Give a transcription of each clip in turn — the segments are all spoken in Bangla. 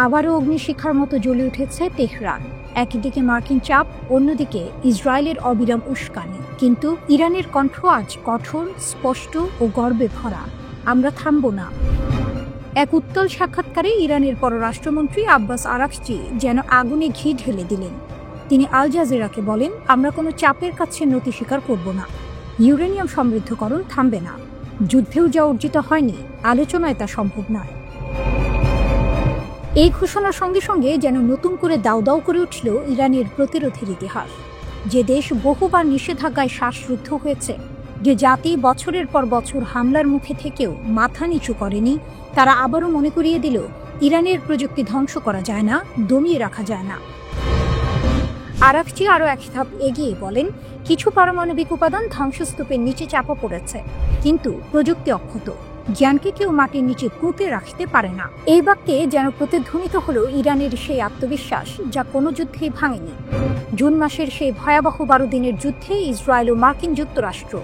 আবারও অগ্নিশিখার মতো জ্বলে উঠেছে তেহরান। একদিকে মার্কিন চাপ, অন্যদিকে ইসরায়েলের অবিরাম উস্কানি। কিন্তু ইরানের কণ্ঠ আজ কঠোর, স্পষ্ট ও গর্বে ভরা। আমরা থামব না। এক উত্তল সাক্ষাৎকারে ইরানের পররাষ্ট্রমন্ত্রী আব্বাস আরাকচি যেন আগুনে ঘি ঢেলে দিলেন। তিনি আল জাজিরাকে বলেন, আমরা কোনো চাপের কাছে নতি স্বীকার করব না। ইউরেনিয়াম সমৃদ্ধকরণ থামবে না। যুদ্ধেও যা অর্জিত হয়নি, আলোচনায় তা সম্ভব নয়। এই ঘোষণার সঙ্গে সঙ্গে যেন নতুন করে দাউ দাউ করে উঠল ইরানের প্রতিরোধের ইতিহাস। যে দেশ বহুবার নিষেধাজ্ঞায় শ্বাসরুদ্ধ হয়েছে, যে জাতি বছরের পর বছর হামলার মুখে থেকেও মাথা নিচু করেনি, তারা আবারও মনে করিয়ে দিল ইরানের প্রযুক্তি ধ্বংস করা যায় না, দমিয়ে রাখা যায় না। আরাকচি আরও এক ধাপ এগিয়ে বলেন, কিছু পারমাণবিক উপাদান ধ্বংসস্তূপের নিচে চাপা পড়েছে, কিন্তু প্রযুক্তি অক্ষত। জ্ঞানকে কেউ মাটির নিচে পুঁতে রাখতে পারে না। এই বাক্যে যেন প্রতিধ্বনিত হলো ইরানের সেই আত্মবিশ্বাস যা কোনো যুদ্ধেই ভাঙেনি। জুন মাসের সেই ভয়াবহ 12 দিনের যুদ্ধে ইসরায়েল ও মার্কিন যুক্তরাষ্ট্র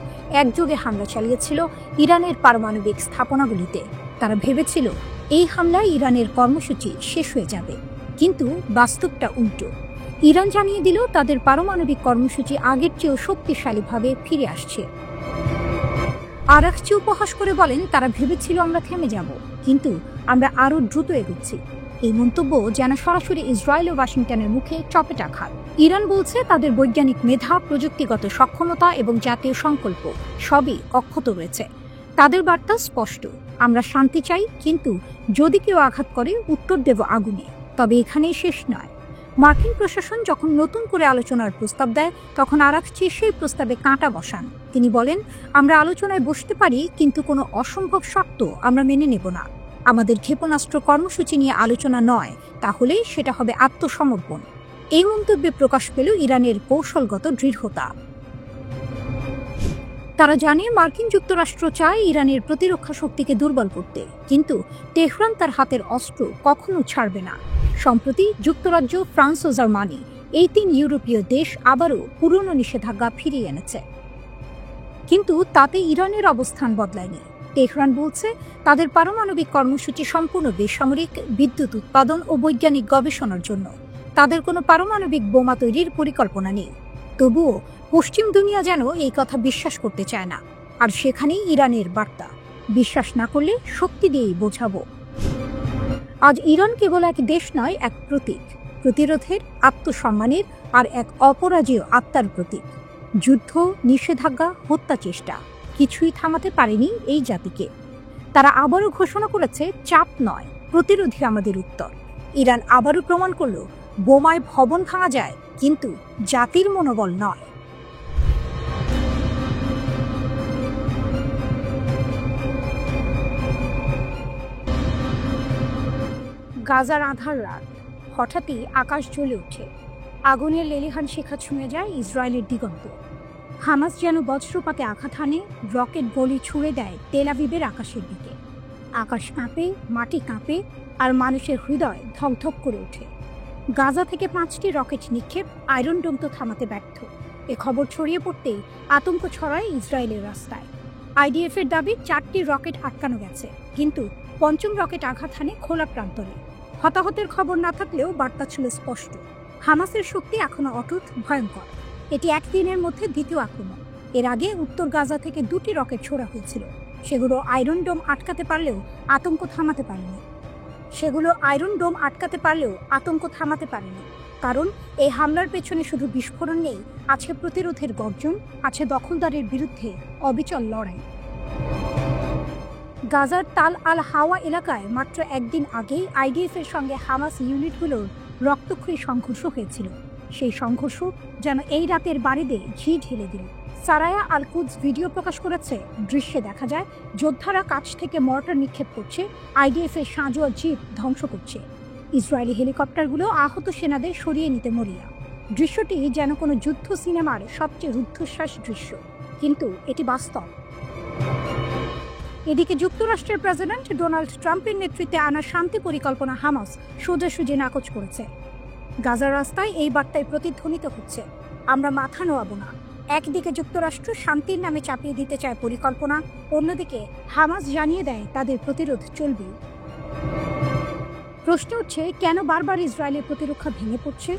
একযোগে হামলা চালিয়েছিল ইরানের পারমাণবিক স্থাপনাগুলিতে। তারা ভেবেছিল এই হামলায় ইরানের কর্মসূচি শেষ হয়ে যাবে, কিন্তু বাস্তবটা উল্টো। ইরান জানিয়ে দিল তাদের পারমাণবিক কর্মসূচি আগের চেয়েও শক্তিশালীভাবে ফিরে আসছে। আরাকচি উপহাস করে বলেন, তারা ভেবেছিল আমরা থেমে যাব, কিন্তু আমরা আরও দ্রুত এগোচ্ছি। এই মন্তব্য যেন সরাসরি ইসরায়েল ও ওয়াশিংটনের মুখে চপেটাঘাত। ইরান বলছে তাদের বৈজ্ঞানিক মেধা, প্রযুক্তিগত সক্ষমতা এবং জাতীয় সংকল্প সবই অক্ষত রয়েছে। তাদের বার্তা স্পষ্ট, আমরা শান্তি চাই, কিন্তু যদি কেউ আঘাত করে উত্তর দেব আগুনে। তবে এখানেই শেষ নয়। মার্কিন প্রশাসন যখন নতুন করে আলোচনার প্রস্তাব দেয়, তখন আরাকচি সেই প্রস্তাবে কাঁটা বসান। তিনি বলেন, আমরা আলোচনায় বসতে পারি, কিন্তু কোনো অসম্ভব শর্ত আমরা মেনে নেব না। আমাদের ক্ষেপণাস্ত্র কর্মসূচি নিয়ে আলোচনা নয়, তাহলে সেটা হবে আত্মসমর্পণ। এই মন্তব্যে প্রকাশ পেল ইরানের কৌশলগত দৃঢ়তা। তারা জানে মার্কিন যুক্তরাষ্ট্র চায় ইরানের প্রতিরক্ষা শক্তিকে দুর্বল করতে, কিন্তু তেহরান তার হাতের অস্ত্র কখনো ছাড়বে না। সম্প্রতি যুক্তরাজ্য, ফ্রান্স ও জার্মানি, এই 3 ইউরোপীয় দেশ আবারও পুরনো নিষেধাজ্ঞা ফিরিয়ে এনেছে। কিন্তু তাতে ইরানের অবস্থান বদলায়নি। তেহরান বলছে তাদের পারমাণবিক কর্মসূচি সম্পূর্ণ বেসামরিক, বিদ্যুৎ উৎপাদন ও বৈজ্ঞানিক গবেষণার জন্য। তাদের কোনো পারমাণবিক বোমা তৈরির পরিকল্পনা নেই। তবুও পশ্চিম দুনিয়া যেন এই কথা বিশ্বাস করতে চায় না। আর সেখানেই ইরানের বার্তা, বিশ্বাস না করলে শক্তি দিয়েই বোঝাবো। আজ ইরান কেবল এক দেশ নয়, এক প্রতীক, প্রতিরোধের, আত্মসম্মানের আর এক অপরাজেয় আত্মার প্রতীক। যুদ্ধ, নিষেধাজ্ঞা, হত্যা চেষ্টা কিছুই থামাতে পারেনি এই জাতিকে। তারা আবারও ঘোষণা করেছে, চাপ নয়, প্রতিরোধই আমাদের উত্তর। ইরান আবারও প্রমাণ করল, বোমায় ভবন ভাঙা যায়, কিন্তু জাতির মনোবল নয়। গাজার আঁধার রাত, হঠাৎই আকাশ জ্বলে ওঠে। আগুনের লেলিহান শিখা ছুঁয়ে যায় ইসরায়েলের দিগন্ত। হামাস যেন বজ্রপাতে আঘাত হানে, রকেট গলি ছুঁড়ে দেয় তেল আবিবের আকাশের দিকে। আকাশ কাঁপে, মাটি কাঁপে, আর মানুষের হৃদয় ধকধক করে ওঠে। গাজা থেকে 5টি রকেট নিক্ষেপ, আয়রন ডোম তো থামাতে ব্যর্থ। এ খবর ছড়িয়ে পড়তেই আতঙ্ক ছড়ায় ইসরায়েলের রাস্তায়। আইডিএফের দাবি 4টি রকেট আটকানো গেছে, কিন্তু 5ম রকেট আঘাত হানে খোলা প্রান্তরে। হতাহতের খবর না থাকলেও বার্তা ছিল স্পষ্ট, হামাসের শক্তি এখনো অটুট, ভয়ঙ্কর। এটি একদিনের মধ্যে দ্বিতীয় আক্রমণ। এর আগে উত্তর গাজা থেকে 2টি রকেট ছোড়া হয়েছিল। সেগুলো আয়রন ডোম আটকাতে পারলেও আতঙ্ক থামাতে পারেনি। কারণ এই হামলার পেছনে শুধু বিস্ফোরণ নেই, আছে প্রতিরোধের গর্জন, আছে দখলদারের বিরুদ্ধে অবিচল লড়াই। গাজার তাল আল হাওয়া এলাকায় মাত্র একদিন আগেই আইডিএফের সঙ্গে হামাস ইউনিটগুলোর রক্তক্ষয়ী সংঘর্ষ হয়েছিল। সেই সংঘর্ষ যেন এই রাতের বাড়িতে ঘি ঢেলে দিল। সারায়া আল কুদস ভিডিও প্রকাশ করেছে। দৃশ্যে দেখা যায় যোদ্ধারা কাছ থেকে মর্টার নিক্ষেপ করছে, আইডিএফের সাঁজোয়া জিপ ধ্বংস করছে। ইসরায়েলি হেলিকপ্টারগুলো আহত সেনাদের সরিয়ে নিতে মরিয়া। দৃশ্যটি যেন কোনো যুদ্ধ সিনেমার সবচেয়ে রুদ্ধশ্বাস দৃশ্য, কিন্তু এটি বাস্তব। এদিকে যুক্তরাষ্ট্রের প্রেসিডেন্ট ডোনাল্ড ট্রাম্পের নেতৃত্বে আনা শান্তি পরিকল্পনা হামাস সোজাসুজি নাকচ করেছে। গাজার রাস্তায় এই বার্তায় প্রতিধ্বনিত হচ্ছে, আমরা মাথা নোয়াব না। একদিকে যুক্তরাষ্ট্র শান্তির নামে চাপিয়ে দিতে চায় পরিকল্পনা, অন্যদিকে হামাস জানিয়ে দেয় তাদের প্রতিরোধ চলবে। প্রশ্ন হচ্ছে, কেন বারবার ইসরায়েলের প্রতিরক্ষা ভেঙে পড়ছে?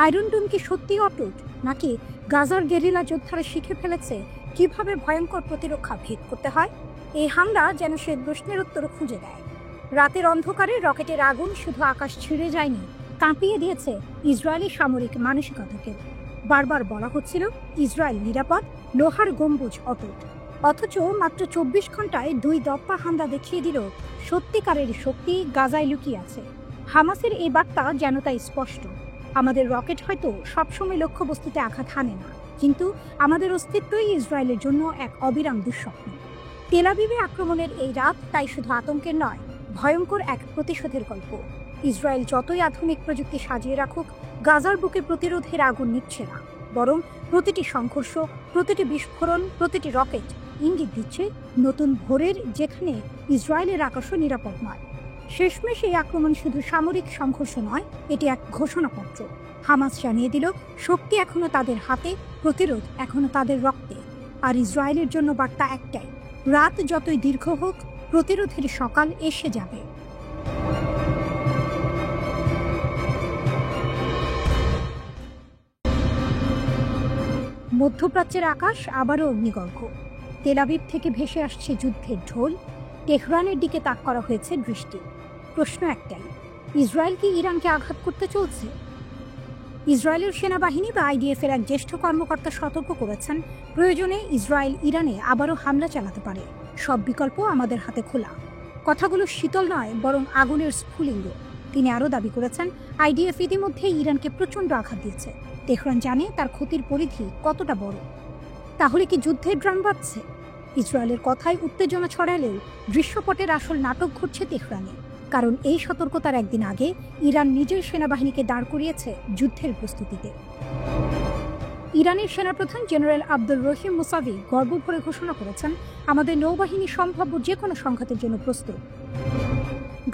আয়রন ডোম কি সত্যিই অটুট, নাকি গাজার গেরিলা যোদ্ধারা শিখে ফেলেছে কিভাবে ভয়ঙ্কর প্রতিরক্ষা ভেদ করতে হয়? এই হামলা যেন সে প্রশ্নের উত্তর খুঁজে দেয়। রাতের অন্ধকারে রকেটের আগুন শুধু আকাশ ছিঁড়ে যায়নি, কাঁপিয়ে দিয়েছে ইসরায়েলি সামরিক মানসিকতাকে। বারবার বলা হচ্ছিল ইসরায়েল নিরাপদ, লোহার গম্বুজ অটুট। অথচ মাত্র 24 ঘন্টায় 2 দপ্পা হামলা দেখিয়ে দিল সত্যিকারের শক্তি গাজায় লুকিয়ে আছে। হামাসের এই বার্তা যেন তাই স্পষ্ট। আমাদের রকেট হয়তো সবসময় লক্ষ্যবস্তুতে আঘাত হানে না, কিন্তু আমাদের অস্তিত্বই ইসরায়েলের জন্য এক অবিরাম দুঃস্বপ্ন। তেল আবিবে আক্রমণের এই রাত তাই শুধু আতঙ্কের নয়, ভয়ঙ্কর এক প্রতিশোধের গল্প। ইসরায়েল যতই আধুনিক প্রযুক্তি সাজিয়ে রাখুক, গাজার বুকে প্রতিরোধের আগুন নিচ্ছে না, বরং প্রতিটি সংঘর্ষ, প্রতিটি বিস্ফোরণ, প্রতিটি রকেট ইঙ্গিত দিচ্ছে নতুন ভোরের, যেখানে ইসরায়েলের আকাশও নিরাপদ নয়। শেষমেশ এই আক্রমণ শুধু সামরিক সংঘর্ষ নয়, এটি এক ঘোষণাপত্র। হামাস জানিয়ে দিল শক্তি এখনো তাদের হাতে, প্রতিরোধ এখনো তাদের রক্তে। আর ইসরায়েলের জন্য বার্তা একটাই, রাত যতই দীর্ঘ হোক, প্রতিরোধের সকাল এসে যাবে। মধ্যপ্রাচ্যের আকাশ আবারও অগ্নিগর্ভ। তেল আবিব থেকে ভেসে আসছে যুদ্ধের ঢোল, তেহরানের দিকে তাক করা হয়েছে দৃষ্টি। প্রশ্ন একটাই, ইসরায়েল কি ইরানকে আঘাত করতে চলছে? ইসরায়েলের সেনাবাহিনী বা আইডিএফ এর এক জ্যেষ্ঠ কর্মকর্তা সতর্ক করেছেন, প্রয়োজনে ইসরায়েল ইরানে আবারও হামলা চালাতে পারে। সব বিকল্প আমাদের হাতে খোলা। কথাগুলো শীতল নয়, বরং আগুনের স্ফুলিঙ্গ। তিনি আরও দাবি করেছেন, আইডিএফ ইতিমধ্যে ইরানকে প্রচণ্ড আঘাত দিয়েছে। তেহরান জানে তার ক্ষতির পরিধি কতটা বড়। তাহলে কি যুদ্ধের ড্রাম বাজছে? ইসরায়েলের কথায় উত্তেজনা ছড়ালেও দৃশ্যপটের আসল নাটক ঘটছে তেহরানে। কারণ এই সতর্কতার একদিন আগে ইরান নিজের সেনাবাহিনীকে দাঁড় করিয়েছে যুদ্ধের প্রস্তুতিতে। ইরানের সেনাপ্রধান জেনারেল আব্দুর রহিম মুসাভি গর্ব ভরে ঘোষণা করেছেন, আমাদের নৌবাহিনী সম্ভাব্য যে কোনো সংঘাতের জন্য প্রস্তুত।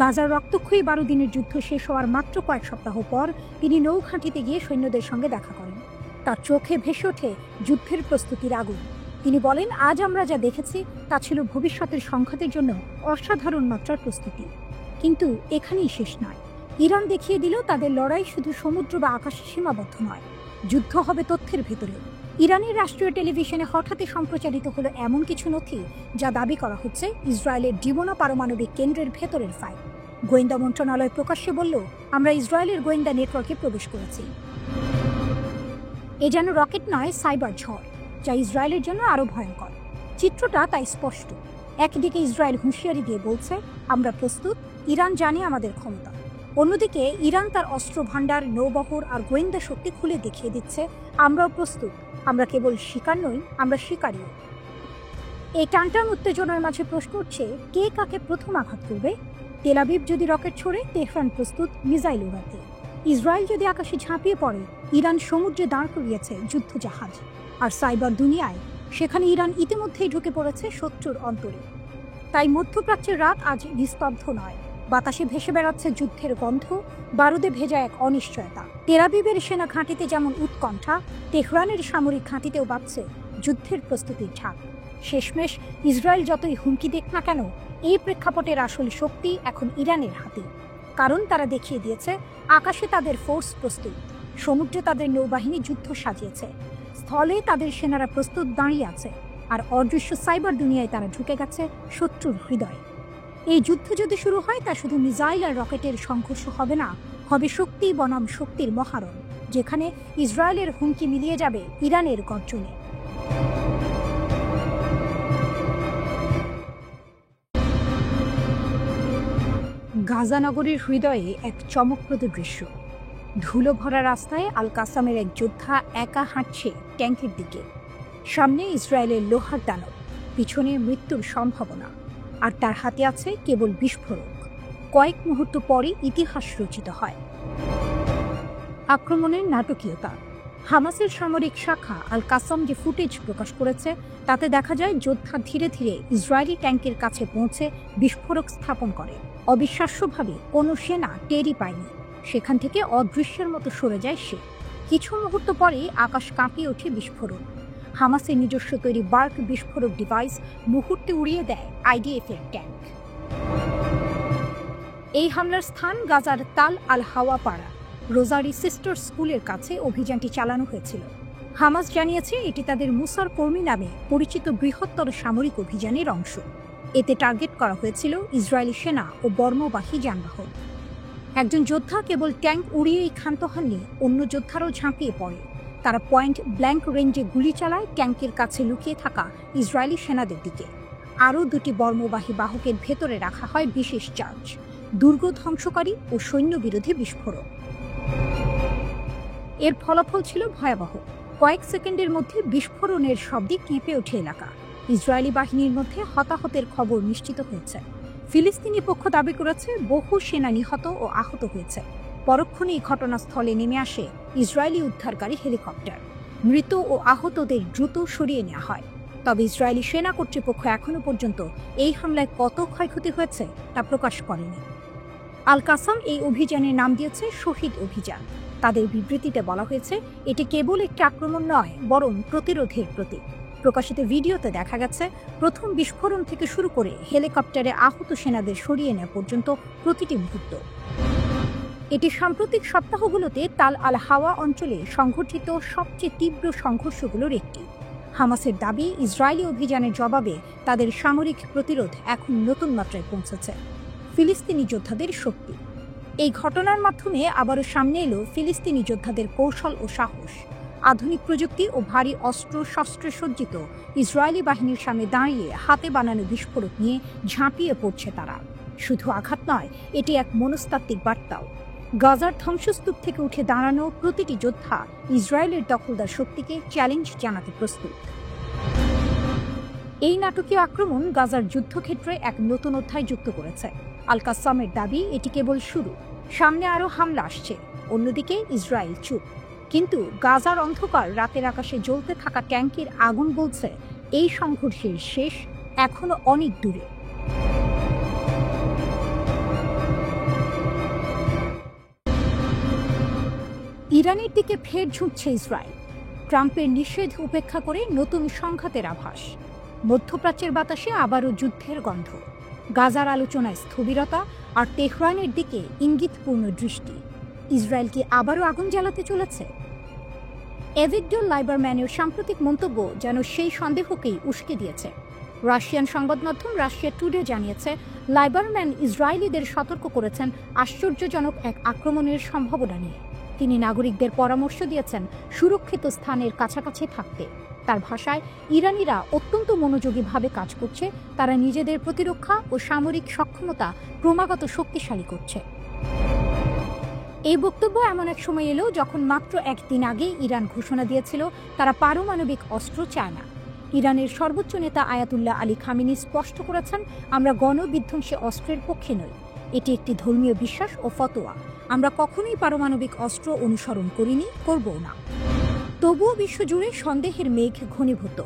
গাজার রক্তক্ষয়ী 12 দিনের যুদ্ধ শেষ হওয়ার মাত্র কয়েক সপ্তাহ পর তিনি নৌঘাঁটিতে গিয়ে সৈন্যদের সঙ্গে দেখা করেন। তার চোখে ভেসে ওঠে যুদ্ধের প্রস্তুতির আগুন। তিনি বলেন, আজ আমরা যা দেখেছি তা ছিল ভবিষ্যতের সংঘাতের জন্য অসাধারণ মাত্রার প্রস্তুতি। কিন্তু এখানেই শেষ নয়। ইরান দেখিয়ে দিল তাদের লড়াই শুধু সমুদ্র বা আকাশে সীমাবদ্ধ নয়, যুদ্ধ হবে তথ্যের ভেতরে। ইরানের রাষ্ট্রীয় টেলিভিশনে হঠাৎই সম্প্রচারিত হলো এমন কিছু নথি যা দাবি করা হচ্ছে ইসরায়েলের ডিমোনা পারমাণবিক কেন্দ্রের ভেতরের ফাইল। গোয়েন্দা মন্ত্রণালয় প্রকাশ্যে বলল, আমরা ইসরায়েলের গোয়েন্দা নেটওয়ার্কে প্রবেশ করেছি। এ যেন রকেট নয়, সাইবার ঝড়, যা ইসরায়েলের জন্য আরও ভয়ঙ্কর। চিত্রটা তাই স্পষ্ট। একদিকে ইসরায়েল হুঁশিয়ারি দিয়ে বলছে, আমরা প্রস্তুত, ইরান জানে আমাদের ক্ষমতা। অন্যদিকে ইরান তার অস্ত্র ভাণ্ডার, নৌবহর আর গোয়েন্দা শক্তি খুলে দেখিয়ে দিচ্ছে, আমরাও প্রস্তুত। আমরা কেবল শিকার নই, আমরা শিকারীও। এই টানটান উত্তেজনার মাঝে প্রশ্ন উঠছে, কে কাকে প্রথম আঘাত করবে? তেল আবিব যদি রকেট ছোড়ে, তেহরান প্রস্তুত মিসাইল উড়াতে। ইসরায়েল যদি আকাশে ঝাঁপিয়ে পড়ে, ইরান সমুদ্রে দাঁড় করিয়েছে যুদ্ধজাহাজ। আর সাইবার দুনিয়ায়, সেখানে ইরান ইতিমধ্যেই ঢুকে পড়েছে শত্রুর অন্তরে। তাই মধ্যপ্রাচ্যের রাত আজ নিস্তব্ধ নয়। বাতাসে ভেসে বেড়াচ্ছে যুদ্ধের গন্ধ, বারুদে ভেজা এক অনিশ্চয়তা। তেল আবিবের সেনা ঘাঁটিতে যেমন উৎকণ্ঠা, তেহরানের সামরিক ঘাঁটিতেও বাজছে যুদ্ধের প্রস্তুতির ঝাঁক। শেষমেশ ইসরায়েল যতই হুমকি দেখ না কেন, এই প্রেক্ষাপটের আসল শক্তি এখন ইরানের হাতে। কারণ তারা দেখিয়ে দিয়েছে, আকাশে তাদের ফোর্স প্রস্তুত, সমুদ্রে তাদের নৌবাহিনী যুদ্ধ সাজিয়েছে, স্থলে তাদের সেনারা প্রস্তুত দাঁড়িয়ে আছে, আর অদৃশ্য সাইবার দুনিয়ায় তারা ঢুকে গেছে শত্রুর হৃদয়ে। এই যুদ্ধ যদি শুরু হয়, তা শুধু মিসাইল আর রকেটের সংঘর্ষ হবে না, হবে শক্তি বনাম শক্তির মহারণ, যেখানে ইসরায়েলের হুমকি মিলিয়ে যাবে ইরানের গর্জনে। গাজা নগরীর হৃদয়ে এক চমকপ্রদ দৃশ্য। ধুলো ভরা রাস্তায় আল কাসামের এক যোদ্ধা একা হাঁটছে ট্যাঙ্কের দিকে। সামনে ইসরায়েলের লোহার দানব, পিছনে মৃত্যুর সম্ভাবনা, আর তার হাতে আছে কেবল বিস্ফোরক। কয়েক মুহূর্ত পরই ইতিহাস রচিত হয়। আক্রমণের নাটকীয়তা। হামাসের সামরিক শাখা আল কাসাম যে ফুটেজ প্রকাশ করেছে, তাতে দেখা যায় যোদ্ধা ধীরে ধীরে ইসরায়েলি ট্যাঙ্কের কাছে পৌঁছে বিস্ফোরক স্থাপন করে। অবিশ্বাস্যভাবে কোনো সেনা টেরই পায়নি। সেখান থেকে অদৃশ্যের মতো সরে যায় সে। কিছু মুহূর্ত পরেই আকাশ কাঁপিয়ে ওঠে বিস্ফোরণ। হামাসের নিজস্ব তৈরি বার্ক বিস্ফোরক ডিভাইস মুহূর্তে উড়িয়ে দেয় আইডিএফ এর ট্যাঙ্ক। এই হামলার স্থান গাজার তাল আল হাওয়া পাড়া রোজারি সিস্টার স্কুলের কাছে অভিযানটি চালানো হয়েছিল। হামাস জানিয়েছে এটি তাদের মুসার কর্মী নামে পরিচিত বৃহত্তর সামরিক অভিযানের অংশ। এতে টার্গেট করা হয়েছিল ইসরায়েলি সেনা ও বর্মবাহী যানবাহন। একজন যোদ্ধা কেবল ট্যাঙ্ক উড়িয়েই ক্ষান্ত হননি, অন্য যোদ্ধারাও ঝাঁপিয়ে পড়ে। তারা পয়েন্ট ব্ল্যাঙ্ক রেঞ্জে গুলি চালায় ট্যাঙ্কের কাছে লুকিয়ে থাকা ইসরায়েলি সেনাদের দিকে। আরও দুটি বর্মবাহী বাহকের ভেতরে রাখা হয় বিশেষ চার্জ, দুর্গ ধ্বংসকারী ও সৈন্য বিরোধী বিস্ফোরক। এর ফলাফল ছিল ভয়াবহ। কয়েক সেকেন্ডের মধ্যে বিস্ফোরণের শব্দে কেঁপে ওঠে এলাকা। ইসরায়েলি বাহিনীর মধ্যে হতাহতের খবর নিশ্চিত হয়েছে। ফিলিস্তিনি পক্ষ দাবি করেছে বহু সেনা নিহত ও আহত হয়েছে। পরক্ষণেই ঘটনাস্থলে নেমে আসে ইসরায়েলি উদ্ধারকারী হেলিকপ্টার। মৃত ও আহতদের দ্রুত সরিয়ে নেওয়া হয়। তবে ইসরায়েলি সেনা কর্তৃপক্ষ এখনো পর্যন্ত এই হামলায় কত ক্ষয়ক্ষতি হয়েছে তা প্রকাশ করেনি। আল কাসাম এই অভিযানের নাম দিয়েছে শহীদ অভিযান। তাদের বিবৃতিতে বলা হয়েছে এটি কেবল একটি আক্রমণ নয়, বরং প্রতিরোধের প্রতীক। প্রকাশিত ভিডিওতে দেখা গেছে প্রথম বিস্ফোরণ থেকে শুরু করে হেলিকপ্টারে আহত সেনাদের সরিয়ে নেওয়া পর্যন্ত প্রতিটি মুহূর্ত। এটি সাম্প্রতিক সপ্তাহগুলোতে তাল আল হাওয়া অঞ্চলে সংঘটিত সবচেয়ে তীব্র সংঘর্ষগুলোর একটি। হামাসের দাবি, ইসরায়েলি অভিযানের জবাবে তাদের সামরিক প্রতিরোধ এখন নতুন মাত্রায় পৌঁছেছে। ফিলিস্তিনি যোদ্ধাদের শক্তি। এই ঘটনার মাধ্যমে আবারও সামনে এলো ফিলিস্তিনি যোদ্ধাদের কৌশল ও সাহস। আধুনিক প্রযুক্তি ও ভারী অস্ত্র শস্ত্রে সজ্জিত ইসরায়েলি বাহিনীর সামনে দাঁড়িয়ে হাতে বানানো বিস্ফোরক নিয়ে ঝাঁপিয়ে পড়ছে তারা। শুধু আঘাত নয়, এটি এক মনস্তাত্ত্বিক বার্তাও। গাজার ধ্বংসস্তূপ থেকে উঠে দাঁড়ানো প্রতিটি যোদ্ধা ইসরায়েলের দখলদার শক্তিকে চ্যালেঞ্জ জানাতে প্রস্তুত। এই নাটকীয় আক্রমণ গাজার যুদ্ধক্ষেত্রে এক নতুন অধ্যায় যুক্ত করেছে। আল কাসামের দাবি এটি কেবল শুরু, সামনে আরও হামলা আসছে। অন্যদিকে ইসরায়েল চুপ, কিন্তু গাজার অন্ধকার রাতের আকাশে জ্বলতে থাকা ট্যাঙ্কের আগুন বলছে এই সংঘর্ষের শেষ এখনো অনেক দূরে। ইরানের দিকে ফের ঝুঁকছে ইসরায়েল। ট্রাম্পের নিষেধ উপেক্ষা করে নতুন সংঘাতের আভাস। মধ্যপ্রাচ্যের বাতাসে আবারও যুদ্ধের গন্ধ। গাজার আলোচনায় স্থবিরতা আর তেহরানের দিকে ইঙ্গিতপূর্ণ দৃষ্টি। ইসরায়েল কি আবারও আগুন জ্বালাতে চলেছে? এভিগডর লাইবারম্যানের সাম্প্রতিক মন্তব্য যেন সেই সন্দেহকেই উস্কে দিয়েছে। রাশিয়ান সংবাদ মাধ্যম রাশিয়া টুডে জানিয়েছে, লাইবারম্যান ইসরায়েলিদের সতর্ক করেছেন আশ্চর্যজনক এক আক্রমণের সম্ভাবনা নিয়ে। তিনি নাগরিকদের পরামর্শ দিয়েছেন সুরক্ষিত স্থানের কাছাকাছি থাকতে। তার ভাষায়, ইরানিরা অত্যন্ত মনোযোগীভাবে কাজ করছে। তারা নিজেদের প্রতিরক্ষা ও সামরিক সক্ষমতা ক্রমাগত শক্তিশালী করছে। এই বক্তব্য এমন এক সময় এলো যখন মাত্র একদিন আগে ইরান ঘোষণা দিয়েছিল তারা পারমাণবিক অস্ত্র চায় না। ইরানের সর্বোচ্চ নেতা আয়াতুল্লাহ আলী খামেনি স্পষ্ট করেছেন, আমরা গণবিধ্বংসী অস্ত্রের পক্ষে নই। এটি একটি ধর্মীয় বিশ্বাস ও ফতোয়া। আমরা কখনোই পারমাণবিক অস্ত্র অনুসরণ করিনি, করবও না। তবুও বিশ্বজুড়ে সন্দেহের মেঘ ঘনীভূত।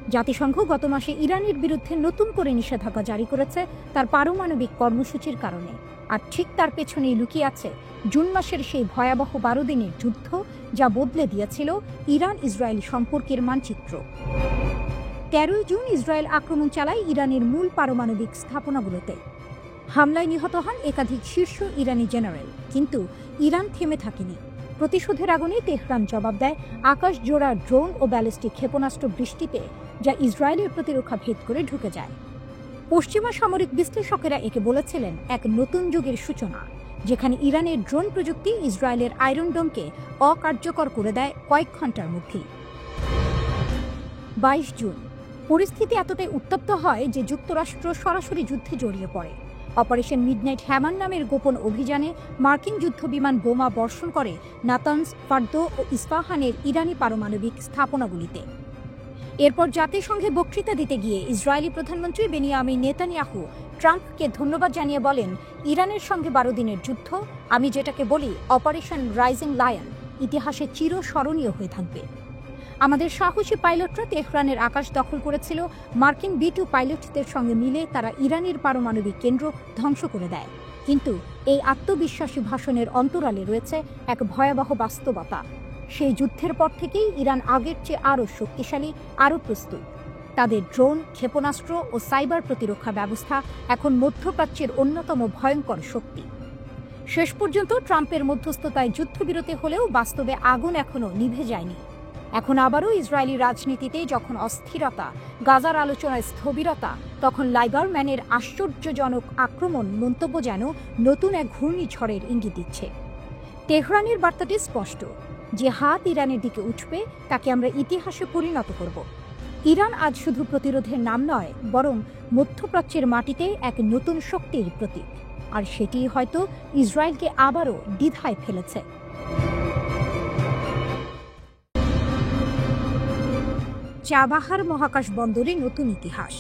জাতিসংঘ গত মাসে ইরানের বিরুদ্ধে নতুন করে নিষেধাজ্ঞা জারি করেছে তার পারমাণবিক কর্মসূচির কারণে। আর ঠিক তার পেছনেই লুকিয়ে আছে জুন মাসের সেই ভয়াবহ 12 দিনের যুদ্ধ, যা বদলে দিয়েছিল ইরান ইসরায়েল সম্পর্কের মানচিত্র। 13 জুন ইসরায়েল আক্রমণ চালায় ইরানের মূল পারমাণবিক স্থাপনাগুলোতে। হামলায় নিহত হন একাধিক শীর্ষ ইরানি জেনারেল। কিন্তু ইরান থেমে থাকেনি। প্রতিশোধের আগুনে তেহরান জবাব দেয় আকাশ জোড়া ড্রোন ও ব্যালিস্টিক ক্ষেপণাস্ত্র বৃষ্টিতে, যা ইসরায়েলের প্রতিরক্ষা ভেদ করে ঢুকে যায়। পশ্চিমা সামরিক বিশ্লেষকেরা একে বলেছিলেন এক নতুন যুগের সূচনা, যেখানে ইরানের ড্রোন প্রযুক্তি ইসরায়েলের আয়রন ডোমকে অকার্যকর করে দেয় কয়েক ঘন্টার মধ্যেই। 22 জুন পরিস্থিতি এতটাই উত্তপ্ত হয় যে যুক্তরাষ্ট্র সরাসরি যুদ্ধে জড়িয়ে পড়ে। অপারেশন মিডনাইট হ্যামান নামের গোপন অভিযানে মার্কিন যুদ্ধবিমান বোমা বর্ষণ করে নাতানজ, ফার্দো ও ইস্পাহানের ইরানি পারমাণবিক স্থাপনাগুলিতে। এরপর জাতিসংঘে বক্তৃতা দিতে গিয়ে ইসরায়েলি প্রধানমন্ত্রী বেনিয়ামিন নেতানিয়াহু ট্রাম্পকে ধন্যবাদ জানিয়ে বলেন, ইরানের সঙ্গে 12 দিনের যুদ্ধ, আমি যেটাকে বলি অপারেশন রাইজিং লায়ন, ইতিহাসে চিরস্মরণীয় হয়ে থাকবে। আমাদের সাহসী পাইলটরা তেহরানের আকাশ দখল করেছিল। মার্কিন B-2 পাইলটদের সঙ্গে মিলে তারা ইরানের পারমাণবিক কেন্দ্র ধ্বংস করে দেয়। কিন্তু এই আত্মবিশ্বাসী ভাষণের অন্তরালে রয়েছে এক ভয়াবহ বাস্তবতা। সেই যুদ্ধের পর থেকেই ইরান আগের চেয়ে আরও শক্তিশালী, আরও প্রস্তুত। তাদের ড্রোন, ক্ষেপণাস্ত্র ও সাইবার প্রতিরক্ষা ব্যবস্থা এখন মধ্যপ্রাচ্যের অন্যতম ভয়ঙ্কর শক্তি। শেষ পর্যন্ত ট্রাম্পের মধ্যস্থতায় যুদ্ধবিরতি হলেও বাস্তবে আগুন এখনও নিভে যায়নি। এখন আবারও ইসরায়েলি রাজনীতিতে যখন অস্থিরতা, গাজার আলোচনায় স্থবিরতা, তখন লাইবারম্যানের আশ্চর্যজনক আক্রমণ মন্তব্য যেন নতুন এক ঘূর্ণিঝড়ের ইঙ্গিত দিচ্ছে। তেহরানের বার্তাটি স্পষ্ট, যে হাত ইরানের দিকে উঠবে তাকে আমরা ইতিহাসে পরিণত করব। ইরান আজ শুধু প্রতিরোধের নাম নয়, বরং মধ্যপ্রাচ্যের মাটিতে এক নতুন শক্তির প্রতীক, আর সেটি হয়তো ইসরায়েলকে আবারও দ্বিধায় ফেলেছে। চাবাহার মহাকাশ বন্দরে নতুন ইতিহাস।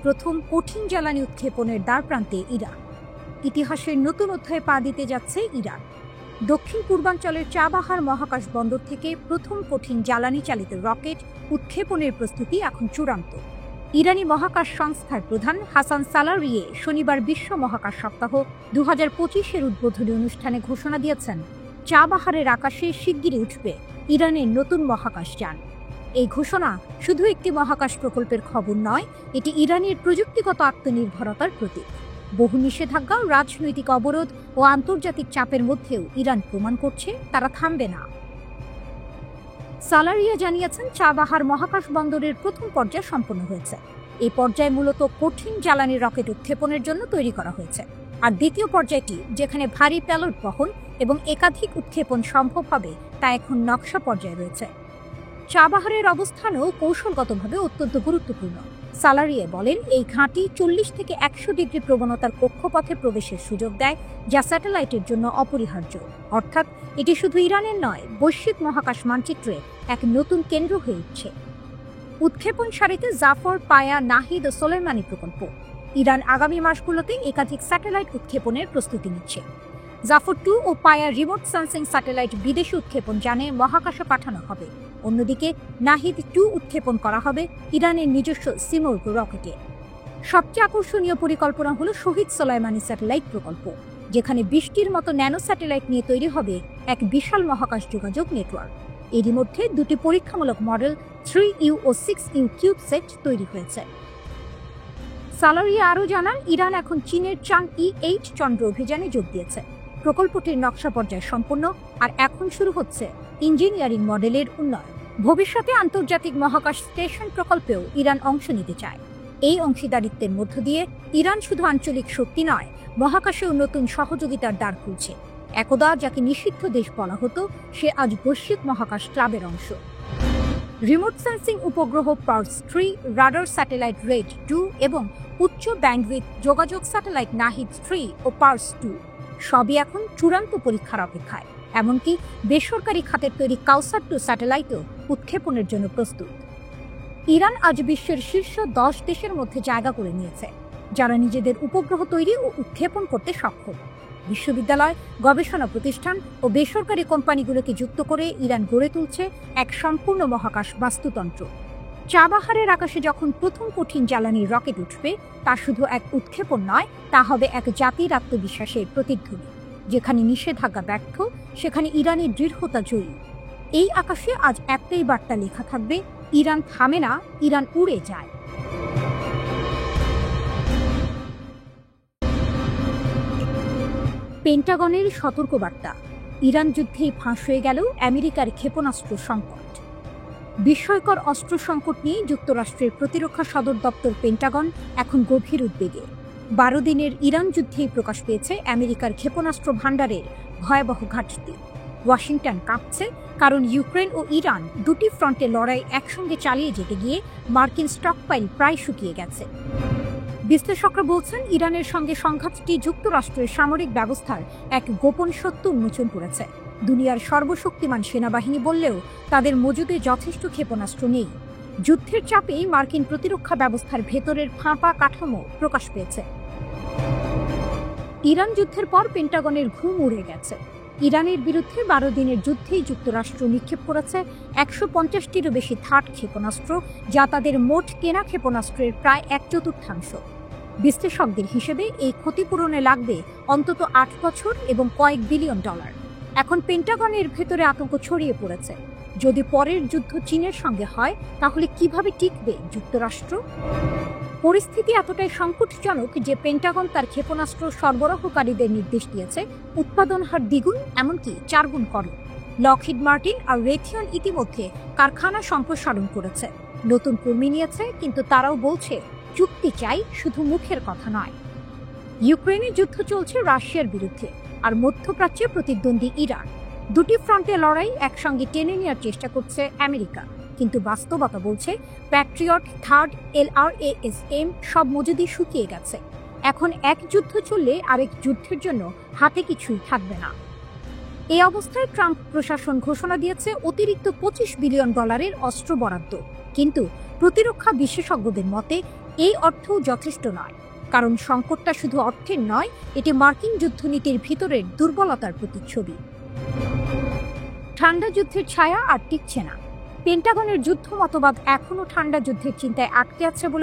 প্রথম কঠিন জ্বালানি উৎক্ষেপণের দ্বারপ্রান্তে ইরান। ইতিহাসের নতুন অধ্যায়ে পা দিতে যাচ্ছে ইরান। দক্ষিণ পূর্বাঞ্চলের চাবাহার মহাকাশ বন্দর থেকে প্রথম কঠিন জ্বালানি চালিত রকেট উৎক্ষেপণের প্রস্তুতি এখন চূড়ান্ত। ইরানি মহাকাশ সংস্থার প্রধান হাসান সালারিয়ে শনিবার বিশ্ব মহাকাশ সপ্তাহ 2025-এর উদ্বোধনী অনুষ্ঠানে ঘোষণা দিয়েছেন, চাবাহারের আকাশে শিগগিরই উঠবে ইরানের নতুন মহাকাশ যান। এই ঘোষণা শুধু একটি মহাকাশ প্রকল্পের খবর নয়, এটি ইরানের প্রযুক্তিগত আত্মনির্ভরতার প্রতীক। বহু নিষেধাজ্ঞা, রাজনৈতিক অবরোধ ও আন্তর্জাতিক চাপের মধ্যেও ইরান প্রমাণ করছে তারা থামবে না। সালারিয়া জানিয়েছেন, চাবাহার মহাকাশ বন্দরের প্রথম পর্যায় সম্পন্ন হয়েছে। এই পর্যায়ে মূলত কঠিন জ্বালানি রকেট উৎক্ষেপণের জন্য তৈরি করা হয়েছে, আর দ্বিতীয় পর্যায়টি, যেখানে ভারী প্যালোড বহন এবং একাধিক উৎক্ষেপণ সম্ভব হবে, তা এখন নকশা পর্যায়ে রয়েছে। চাবাহারের অবস্থানও কৌশলগতভাবে অত্যন্ত গুরুত্বপূর্ণ। সালারিয়ে বলেন, এই ঘাঁটি 40 থেকে 100 ডিগ্রি প্রবণতার কক্ষপথে প্রবেশের সুযোগ দেয়, যা স্যাটেলাইটের জন্য অপরিহার্য। অর্থাৎ এটি শুধু ইরানের নয়, বৈশ্বিক মহাকাশ মানচিত্রে এক নতুন কেন্দ্র হয়ে উঠছে। উৎক্ষেপণ সারিতে জাফর, পায়া, নাহিদ ও সোলেমানি প্রকল্প। ইরান আগামী মাসগুলোতে একাধিক স্যাটেলাইট উৎক্ষেপণের প্রস্তুতি নিচ্ছে। জাফর 2 ও পায়া রিমোট সেন্সিং স্যাটেলাইট বিদেশি উৎক্ষেপণ যানে মহাকাশে পাঠানো হবে। অন্যদিকে নাহিদ 2 উৎক্ষেপণ করা হবে ইরানের নিজস্ব সিমোর্গ রকেটে। সবচেয়ে আকর্ষণীয় পরিকল্পনা হলো শহীদ সোলাইমানি স্যাটেলাইট প্রকল্প, যেখানে 20টির মতো ন্যানো স্যাটেলাইট নিয়ে তৈরি হবে এক বিশাল মহাকাশ যোগাযোগ নেটওয়ার্ক। এরই মধ্যে 2টি পরীক্ষামূলক মডেল 3U ও 6U কিউবসেট তৈরি হয়েছে। সালারিয়া আরও জানান, ইরান এখন চীনের চাংই-8 চন্দ্র অভিযানে যোগ দিয়েছে। প্রকল্পটির নকশা পর্যায় সম্পন্ন, আর এখন শুরু হচ্ছে ইঞ্জিনিয়ারিং মডেলের উন্নয়ন। ভবিষ্যতে আন্তর্জাতিক মহাকাশ স্টেশন প্রকল্পেও ইরান অংশ নিতে চায়। এই অংশীদারিত্বের মধ্য দিয়ে ইরান শুধু আঞ্চলিক শক্তি নয়, মহাকাশেও নতুন সহযোগিতার দ্বার খুলছে। একদা যাকে নিষিদ্ধ দেশ বলা হতো, সে আজ বৈশ্বিক মহাকাশ ক্লাবের অংশ। রিমোট সেন্সিং উপগ্রহ পার্স 3, রাডার স্যাটেলাইট রেড 2 এবং উচ্চ ব্যান্ডউইথ যোগাযোগ স্যাটেলাইট নাহিদ 3 ও পার্স 2 সবই এখন চূড়ান্ত পরীক্ষার অপেক্ষায়। এমনকি বেসরকারি খাতের তৈরি কাউসার 2 স্যাটেলাইটও উৎক্ষেপণের জন্য প্রস্তুত। ইরান আজ বিশ্বের শীর্ষ 10 দেশের মধ্যে জায়গা করে নিয়েছে, যারা নিজেদের উপগ্রহ তৈরি ও উৎক্ষেপণ করতে সক্ষম। বিশ্ববিদ্যালয়, গবেষণা প্রতিষ্ঠান ও বেসরকারি কোম্পানিগুলোকে যুক্ত করে ইরান গড়ে তুলছে এক সম্পূর্ণ মহাকাশ বাস্তুতন্ত্র। চাবাহারের আকাশে যখন প্রথম কঠিন জ্বালানির রকেট উঠবে, তা শুধু এক উৎক্ষেপণ নয়, তা হবে এক জাতির আত্মবিশ্বাসের প্রতিধ্বনি। যেখানে নিষেধাজ্ঞা ব্যর্থ, সেখানে ইরানের দৃঢ়তা জয়ী। এই আকাশে আজ একটাই বার্তা লেখা থাকবে, ইরান থামে না, ইরান উড়ে যায়। পেন্টাগনের সতর্কবার্তা, ইরান যুদ্ধেই ফাঁস হয়ে গেল আমেরিকার ক্ষেপণাস্ত্র সংকট। বিস্ময়কর অস্ত্র সংকট নিয়ে যুক্তরাষ্ট্রের প্রতিরক্ষা সদর দপ্তর পেন্টাগন এখন গভীর উদ্বেগে। 12 দিনের ইরান যুদ্ধেই প্রকাশ পেয়েছে আমেরিকার ক্ষেপণাস্ত্র ভাণ্ডারের ভয়াবহ ঘাটতি। ওয়াশিংটন কাঁপছে, কারণ ইউক্রেন ও ইরান দুটি ফ্রন্টে লড়াই একসঙ্গে চালিয়ে যেতে গিয়ে মার্কিন স্টকপাইল প্রায় শুকিয়ে গেছে। বিশ্লেষকরা বলছেন, ইরানের সঙ্গে সংঘাতটি যুক্তরাষ্ট্রের সামরিক ব্যবস্থার এক গোপন সত্য উন্মোচন করেছে। দুনিয়ার সর্বশক্তিমান সেনাবাহিনী বললেও তাদের মজুদে যথেষ্ট ক্ষেপণাস্ত্র নেই। যুদ্ধের চাপেই মার্কিন প্রতিরক্ষা ব্যবস্থার ভেতরের ফাঁপা কাঠামো প্রকাশ পেয়েছে। ইরান যুদ্ধের পর পেন্টাগনের ঘুম উড়ে গেছে। ইরানের বিরুদ্ধে 12 দিনের যুদ্ধেই যুক্তরাষ্ট্র নিক্ষেপ করেছে 150টিরও বেশি থার্ড ক্ষেপণাস্ত্র, যা তাদের মোট কেনা ক্ষেপণাস্ত্রের প্রায় 1/4। বিশ্লেষকদের হিসেবে এই ক্ষতিপূরণে লাগবে অন্তত 8 বছর এবং কয়েক বিলিয়ন ডলার। এখন পেন্টাগনের ভেতরে আতঙ্ক ছড়িয়ে পড়েছে। যদি পরের যুদ্ধ চীনের সঙ্গে হয় তাহলে কিভাবে টিকবে যুক্তরাষ্ট্র? পরিস্থিতি এতটাই সংকটজনক যে পেন্টাগন তার ক্ষেপণাস্ত্র সরবরাহকারীদের নির্দেশ দিয়েছে উৎপাদন হার দ্বিগুণ, এমনকি 4 গুণ করো। লকহিড মার্টিন আর রেথিয়ন ইতিমধ্যে কারখানা সম্প্রসারণ করেছে, নতুন কর্মী নিয়েছে, কিন্তু তারাও বলছে চুক্তি চাই, শুধু মুখের কথা নয়। ইউক্রেনের যুদ্ধ চলছে রাশিয়ার বিরুদ্ধে, আর মধ্যপ্রাচ্যে প্রতিদ্বন্দ্বী ইরান। দুটি ফ্রন্টে লড়াই একসঙ্গে টেনে নেওয়ার চেষ্টা করছে আমেরিকা, কিন্তু বাস্তবতা বলছে প্যাট্রিয়ট, থার্ড, LRASM সব মজুদি শুকিয়ে গেছে। এখন এক যুদ্ধ চললে আরেক যুদ্ধের জন্য হাতে কিছুই থাকবে না। এই অবস্থায় ট্রাম্প প্রশাসন ঘোষণা দিয়েছে অতিরিক্ত $25 বিলিয়ন অস্ত্র বরাদ্দ, কিন্তু প্রতিরক্ষা বিশেষজ্ঞদের মতে এই অর্থও যথেষ্ট নয়, কারণ সংকটটা শুধু অর্থের নয়, এটি মার্কিন যুদ্ধনীতির ভিতরের দুর্বলতার প্রতিচ্ছবি। ঠান্ডা যুদ্ধের ছায়া আর টিকছে না। পেন্টাগনের যুদ্ধ মতবাদ এখনও ঠান্ডা যুদ্ধের চিন্তায় আটকে আছে বলে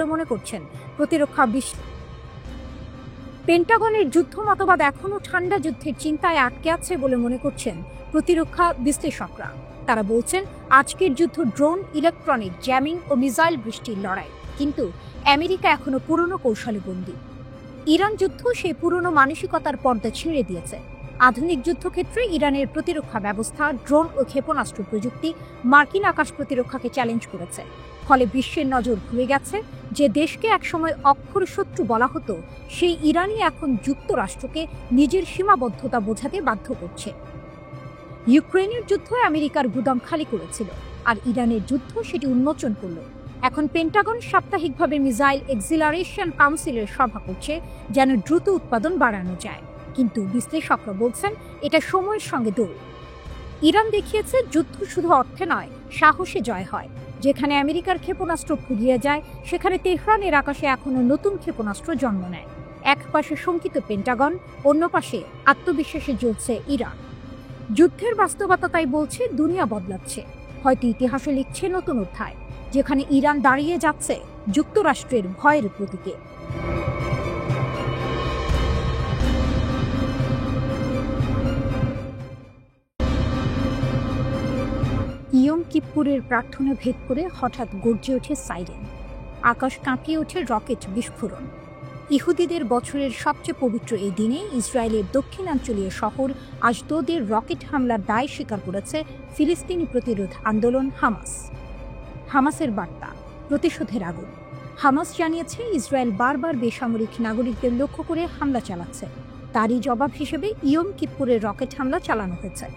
মনে করছেন প্রতিরক্ষা বিশ্লেষকরা। তারা বলছেন আজকের যুদ্ধ ড্রোন, ইলেকট্রনিক জ্যামিং ও মিসাইল বৃষ্টির লড়াই, কিন্তু আমেরিকা এখনো পুরনো কৌশলে বন্দী। ইরান যুদ্ধ সেই পুরনো মানসিকতার পর্দা ছিঁড়ে দিয়েছে। আধুনিক যুদ্ধক্ষেত্রে ইরানের প্রতিরক্ষা ব্যবস্থা, ড্রোন ও ক্ষেপণাস্ত্র প্রযুক্তি মার্কিন আকাশ প্রতিরক্ষাকে চ্যালেঞ্জ করেছে। ফলে বিশ্বের নজর ঘুরে গেছে যে দেশকে একসময় অক্ষর শত্রু বলা হতো, সেই ইরানই এখন যুক্তরাষ্ট্রকে নিজের সীমাবদ্ধতা বোঝাতে বাধ্য করছে। ইউক্রেনের যুদ্ধ আমেরিকার গুদাম খালি করেছিল, আর ইরানের যুদ্ধ সেটি উন্মোচন করল। এখন পেন্টাগন সাপ্তাহিকভাবে মিসাইল এক্সিলারেশন কাউন্সিলের সভা করছে যেন দ্রুত উৎপাদন বাড়ানো যায়, কিন্তু বিশ্লেষকরা বলছেন এটা সময়ের সঙ্গে দৌড়। ইরান দেখিয়েছে যুদ্ধ শুধু অর্থে নয়, সাহসে জয় হয়। যেখানে আমেরিকার ক্ষেপণাস্ত্র ফুরিয়ে যায়, সেখানে তেহরানের আকাশে এখনো নতুন ক্ষেপণাস্ত্র জন্ম নেয়। এক পাশে শঙ্কিত পেন্টাগন, অন্য পাশে আত্মবিশ্বাসে জ্বলছে ইরান। যুদ্ধের বাস্তবতা তাই বলছে দুনিয়া বদলাচ্ছে, হয়তো ইতিহাসে লিখছে নতুন অধ্যায়, যেখানে ইরান দাঁড়িয়ে যাচ্ছে যুক্তরাষ্ট্রের ভয়ের প্রতীকে। ইয়ম কিপ্পুরের প্রার্থনা ভেদ করে হঠাৎ গর্জে ওঠে সাইরেন, আকাশ কাঁপিয়ে ওঠে রকেট বিস্ফোরণ। ইহুদিদের বছরের সবচেয়ে পবিত্র এই দিনে ইসরায়েলের দক্ষিণাঞ্চলীয় শহর আশদোদের রকেট হামলার দায় স্বীকার করেছে ফিলিস্তিনি প্রতিরোধ আন্দোলন হামাসের বার্তা, প্রতিশোধের আগুন। হামাস জানিয়েছে ইসরায়েল বারবার বেসামরিক নাগরিকদের লক্ষ্য করে হামলা চালাচ্ছে। তারই জবাব হিসেবে ইয়ম কিপ্পুরের রকেট হামলা চালানো হয়েছে।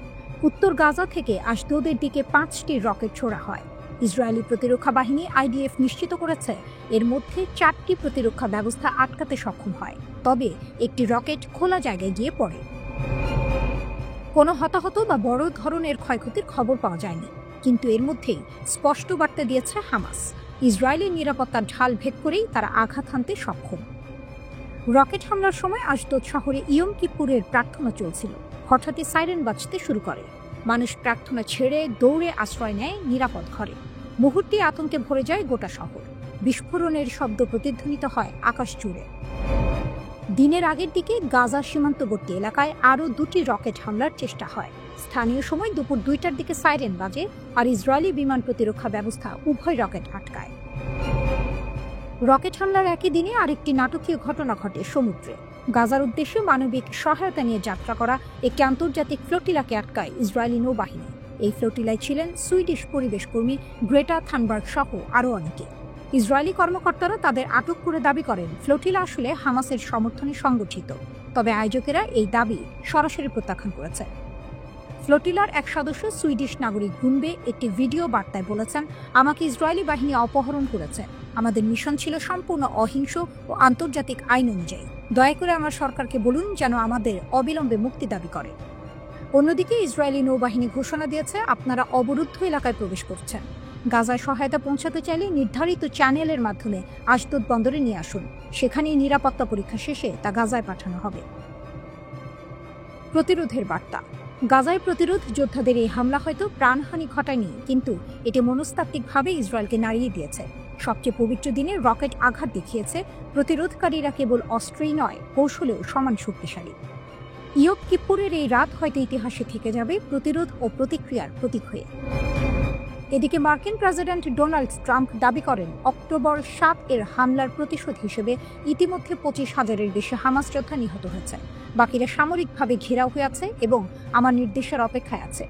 উত্তর গাজা থেকে আশদোদের দিকে 5টি রকেট ছোড়া হয়। ইসরায়েলি প্রতিরক্ষা বাহিনী IDF নিশ্চিত করেছে এর মধ্যে 4টি প্রতিরক্ষা ব্যবস্থা আটকাতে সক্ষম হয়, তবে একটি রকেট খোলা জায়গায় গিয়ে পড়ে। কোনো হতাহত বা বড় ধরনের ক্ষয়ক্ষতির খবর পাওয়া যায়নি, কিন্তু এর মধ্যেই স্পষ্ট বার্তা দিয়েছে হামাস, ইসরায়েলের নিরাপত্তার ঢাল ভেদ করেই তারা আঘাত হানতে সক্ষম। রকেট হামলার সময় আশদোদ শহরে ইয়ম কিপ্পুরের প্রার্থনা চলছিল। হঠাৎই সাইরেন বাজতে শুরু করে। মানুষ প্রার্থনা ছেড়ে দৌড়ে আশ্রয় নেয় নিরাপদ ঘরে। মুহূর্তে আতঙ্কে ভরে যায় গোটা শহর। বিস্ফোরণের শব্দ প্রতিধ্বনিত হয় আকাশ জুড়ে। দিনের আগের দিকে গাজা সীমান্তবর্তী এলাকায় আরও 2টি রকেট হামলার চেষ্টা হয়। স্থানীয় সময় দুপুর 2টার দিকে সাইরেন বাজে, আর ইসরায়েলি বিমান প্রতিরক্ষা ব্যবস্থা উভয় রকেট আটকায়। রকেট হামলার একই দিনে আরেকটি নাটকীয় ঘটনা ঘটে সমুদ্রে। গাজার উদ্দেশ্যে মানবিক সহায়তা নিয়ে যাত্রা করা একটি আন্তর্জাতিক ফ্লোটিলাকে আটকায় ইসরায়েলি নৌবাহিনী। এই ফ্লোটিলায় ছিলেন সুইডিশ পরিবেশ কর্মী গ্রেটা থানবার্গ সহ আরও অনেকে। ইসরায়েলি কর্মকর্তারা তাদের আটক করে দাবি করেন ফ্লোটিলা আসলে হামাসের সমর্থনে সংগঠিত, তবে আয়োজকেরা এই দাবি সরাসরি প্রত্যাখ্যান করেছে। ফ্লোটিলার এক সদস্য সুইডিশ নাগরিক গুনবে একটি ভিডিও বার্তায় বলেছেন, আমাকে ইসরায়েলি বাহিনী অপহরণ করেছে। আমাদের মিশন ছিল সম্পূর্ণ অহিংস ও আন্তর্জাতিক আইন অনুযায়ী। দয়া করে আমার সরকারকে বলুন যেন আমাদের অবিলম্বে মুক্তি দাবি করে। অন্যদিকে ইসরায়েলি নৌবাহিনী ঘোষণা দিয়েছে, আপনারা অবরুদ্ধ এলাকায় প্রবেশ করছেন। গাজায় সহায়তা পৌঁছাতে চাইলে নির্ধারিত চ্যানেলের মাধ্যমে আশদোদ বন্দরে নিয়ে আসুন। সেখানেই নিরাপত্তা পরীক্ষা শেষে তা গাজায় পাঠানো হবে। প্রতিরোধের বার্তা। গাজায় প্রতিরোধ যোদ্ধাদের এই হামলা হয়তো প্রাণহানি ঘটায়নি, কিন্তু এটি মনস্তাত্ত্বিকভাবে ইসরায়েলকে নাড়িয়ে দিয়েছে। সবচেয়ে পবিত্র দিনে রকেট আঘাত দেখিয়েছে প্রতিরোধকারীরা কেবল অস্ত্রেই নয়, কৌশলেও সমান শক্তিশালী। ইয়ম কিপ্পুরের এই রাত হয়তো ইতিহাসে থেকে যাবে প্রতিরোধ ও প্রতিক্রিয়ার প্রতীক হয়ে। এদিকে মার্কিন প্রেসিডেন্ট ডোনাল্ড ট্রাম্প দাবি করেন অক্টোবর ৭ এর হামলার প্রতিশোধ হিসেবে ইতিমধ্যে ২৫,০০০-এর বেশি হামাস যোদ্ধা নিহত হয়েছে, বাকিরা সামরিকভাবে ঘেরাও হয়ে আছে এবং আমার নির্দেশের অপেক্ষায় আছে।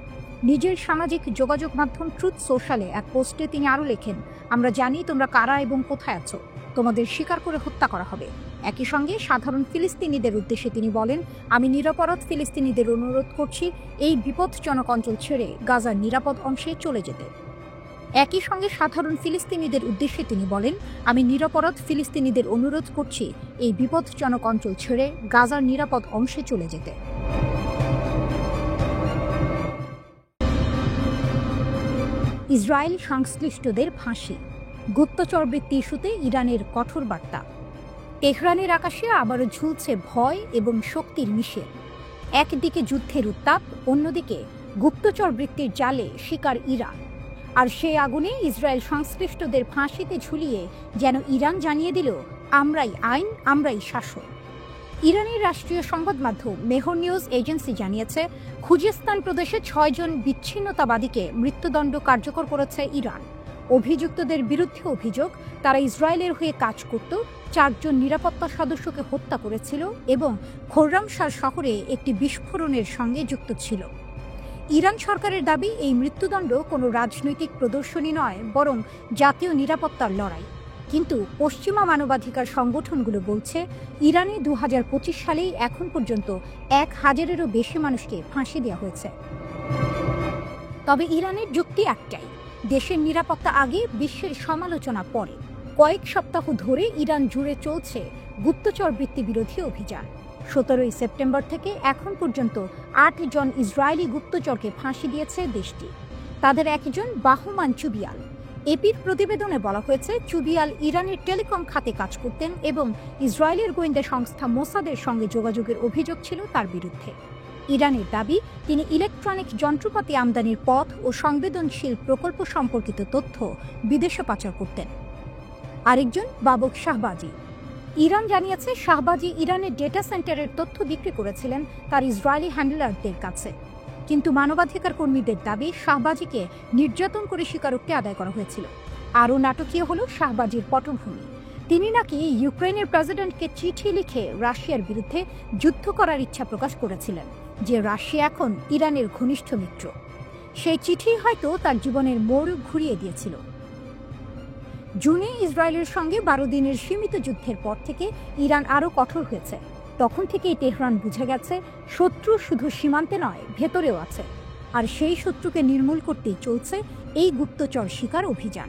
নিজের সামাজিক যোগাযোগ মাধ্যম ট্রুথ সোশ্যালে এক পোস্টে তিনি আরও লেখেন, আমরা জানি তোমরা কারা এবং কোথায় আছো, তোমাদের শিকার করে হত্যা করা হবে। একই সঙ্গে সাধারণ ফিলিস্তিনিদের উদ্দেশ্যে তিনি বলেন, আমি নিরপরাধ ফিলিস্তিনিদের অনুরোধ করছি এই বিপজ্জনক অঞ্চল ছেড়ে গাজার নিরাপদ অংশে চলে যেতে। একই সঙ্গে সাধারণ ফিলিস্তিনিদের উদ্দেশ্যে তিনি বলেন, আমি নিরপরাধ ফিলিস্তিনিদের অনুরোধ করছি এই বিপজ্জনক অঞ্চল ছেড়ে গাজার নিরাপদ অংশে চলে যেতে। ইসরায়েল সংশ্লিষ্টদের ফাঁসি, গুপ্তচরবৃত্তি ইস্যুতে ইরানের কঠোর বার্তা। তেহরানের আকাশে আবারও ঝুলছে ভয় এবং শক্তির মিশেল। একদিকে যুদ্ধের উত্তাপ, অন্যদিকে গুপ্তচরবৃত্তির জালে শিকার ইরান। আর সেই আগুনে ইসরায়েল সংশ্লিষ্টদের ফাঁসিতে ঝুলিয়ে যেন ইরান জানিয়ে দিল, আমরাই আইন, আমরাই শাসন। ইরানের রাষ্ট্রীয় সংবাদ মাধ্যম মেহর নিউজ এজেন্সি জানিয়েছে, খুজেস্তান প্রদেশে ৬ জন বিচ্ছিন্নতাবাদীকে মৃত্যুদণ্ড কার্যকর করেছে ইরান। অভিযুক্তদের বিরুদ্ধে অভিযোগ, তারা ইসরায়েলের হয়ে কাজ করত, ৪ জন নিরাপত্তা সদস্যকে হত্যা করেছিল এবং খোররামশাহ শহরে একটি বিস্ফোরণের সঙ্গে যুক্ত ছিল। ইরান সরকারের দাবি, এই মৃত্যুদণ্ড কোনো রাজনৈতিক প্রদর্শনী নয়, বরং জাতীয় নিরাপত্তার লড়াই। কিন্তু পশ্চিমা মানবাধিকার সংগঠনগুলো বলছে, ইরানে ২০২৫ সালেই এখন পর্যন্ত ১,০০০-এরও বেশি মানুষকে ফাঁসি দেওয়া হয়েছে। তবে ইরানের যুক্তি একটাই, দেশের নিরাপত্তা আগে, বিশ্বের সমালোচনা পরে। কয়েক সপ্তাহ ধরে ইরান জুড়ে চলছে গুপ্তচর বৃত্তি বিরোধী অভিযান। ১৭ই সেপ্টেম্বর থেকে এখন পর্যন্ত ৮ জন ইসরায়েলি গুপ্তচরকে ফাঁসি দিয়েছে দেশটি। তাদের একজন বাহমান চুবিয়াল। এপির প্রতিবেদনে বলা হয়েছে, চুবিয়াল ইরানের টেলিকম খাতে কাজ করতেন এবং ইসরায়েলের গোয়েন্দা সংস্থা মোসাদের সঙ্গে যোগাযোগের অভিযোগ ছিল তার বিরুদ্ধে। ইরানের দাবি, তিনি ইলেকট্রনিক যন্ত্রপাতি আমদানির পথ ও সংবেদনশীল প্রকল্প সম্পর্কিত তথ্য বিদেশে পাচার করতেন। আরেকজন বাবক শাহবাজি। ইরান জানিয়েছে, শাহবাজি ইরানের ডেটা সেন্টারের তথ্য বিক্রি করেছিলেন তার ইসরায়েলি হ্যান্ডলারদের কাছে। কিন্তু মানবাধিকার কর্মীদের দাবি, শাহবাজিকে নির্যাতন করে স্বীকারোক্তি আদায় করা হয়েছিল। আরও নাটকীয় হল শাহবাজির পটভূমি। তিনি নাকি ইউক্রেনের প্রেসিডেন্টকে চিঠি লিখে রাশিয়ার বিরুদ্ধে যুদ্ধ করার ইচ্ছা প্রকাশ করেছিলেন, যে রাশিয়া এখন ইরানের ঘনিষ্ঠ মিত্র। সেই চিঠি হয়তো তার জীবনের মোড় ঘুরিয়ে দিয়েছিল। জুনে ইসরায়েলের সঙ্গে ১২ দিনের সীমিত যুদ্ধের পর থেকে ইরান আরও কঠোর হয়েছে। তখন থেকেই তেহরান বুঝে গেছে, শত্রু শুধু সীমান্তে নয়, ভেতরেও আছে। আর সেই শত্রুকে নির্মূল করতেই চলছে এই গুপ্তচর শিকার অভিযান।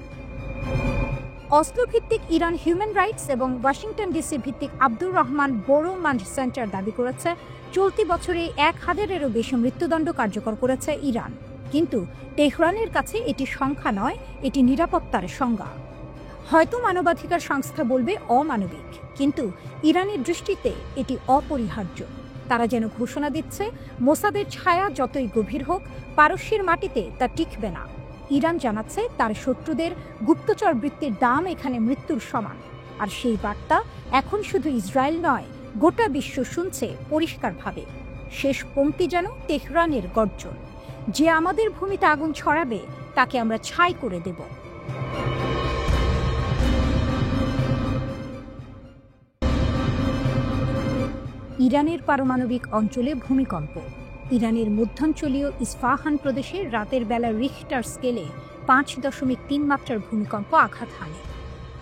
অসলো ভিত্তিক ইরান হিউম্যান রাইটস এবং ওয়াশিংটন ডিসি ভিত্তিক আব্দুর রহমান বোরোমান্ড সেন্টার দাবি করেছে, চলতি বছরে ১,০০০-এরও বেশি মৃত্যুদণ্ড কার্যকর করেছে ইরান। কিন্তু তেহরানের কাছে এটি সংখ্যা নয়, এটি নিরাপত্তার সংজ্ঞা। হয়তো মানবাধিকার সংস্থা বলবে অমানবিক, কিন্তু ইরানের দৃষ্টিতে এটি অপরিহার্য। তারা যেন ঘোষণা দিচ্ছে, মোসাদের ছায়া যতই গভীর হোক, পারস্যের মাটিতে তা টিকবে না। ইরান জানাচ্ছে, তার শত্রুদের গুপ্তচর বৃত্তির দাম এখানে মৃত্যুর সমান। আর সেই বার্তা এখন শুধু ইসরায়েল নয়, গোটা বিশ্ব শুনছে পরিষ্কারভাবে। শেষ পংক্তি যেন তেহরানের গর্জন, যে আমাদের ভূমিতে আগুন ছড়াবে তাকে আমরা ছাই করে দেব। ইরানের পারমাণবিক অঞ্চলে ভূমিকম্প। ইরানের মধ্যাঞ্চলীয় ইস্পাহান প্রদেশে রাতের বেলা রিখটার স্কেলে ৫.৩ মাত্রার ভূমিকম্প আঘাত হানে।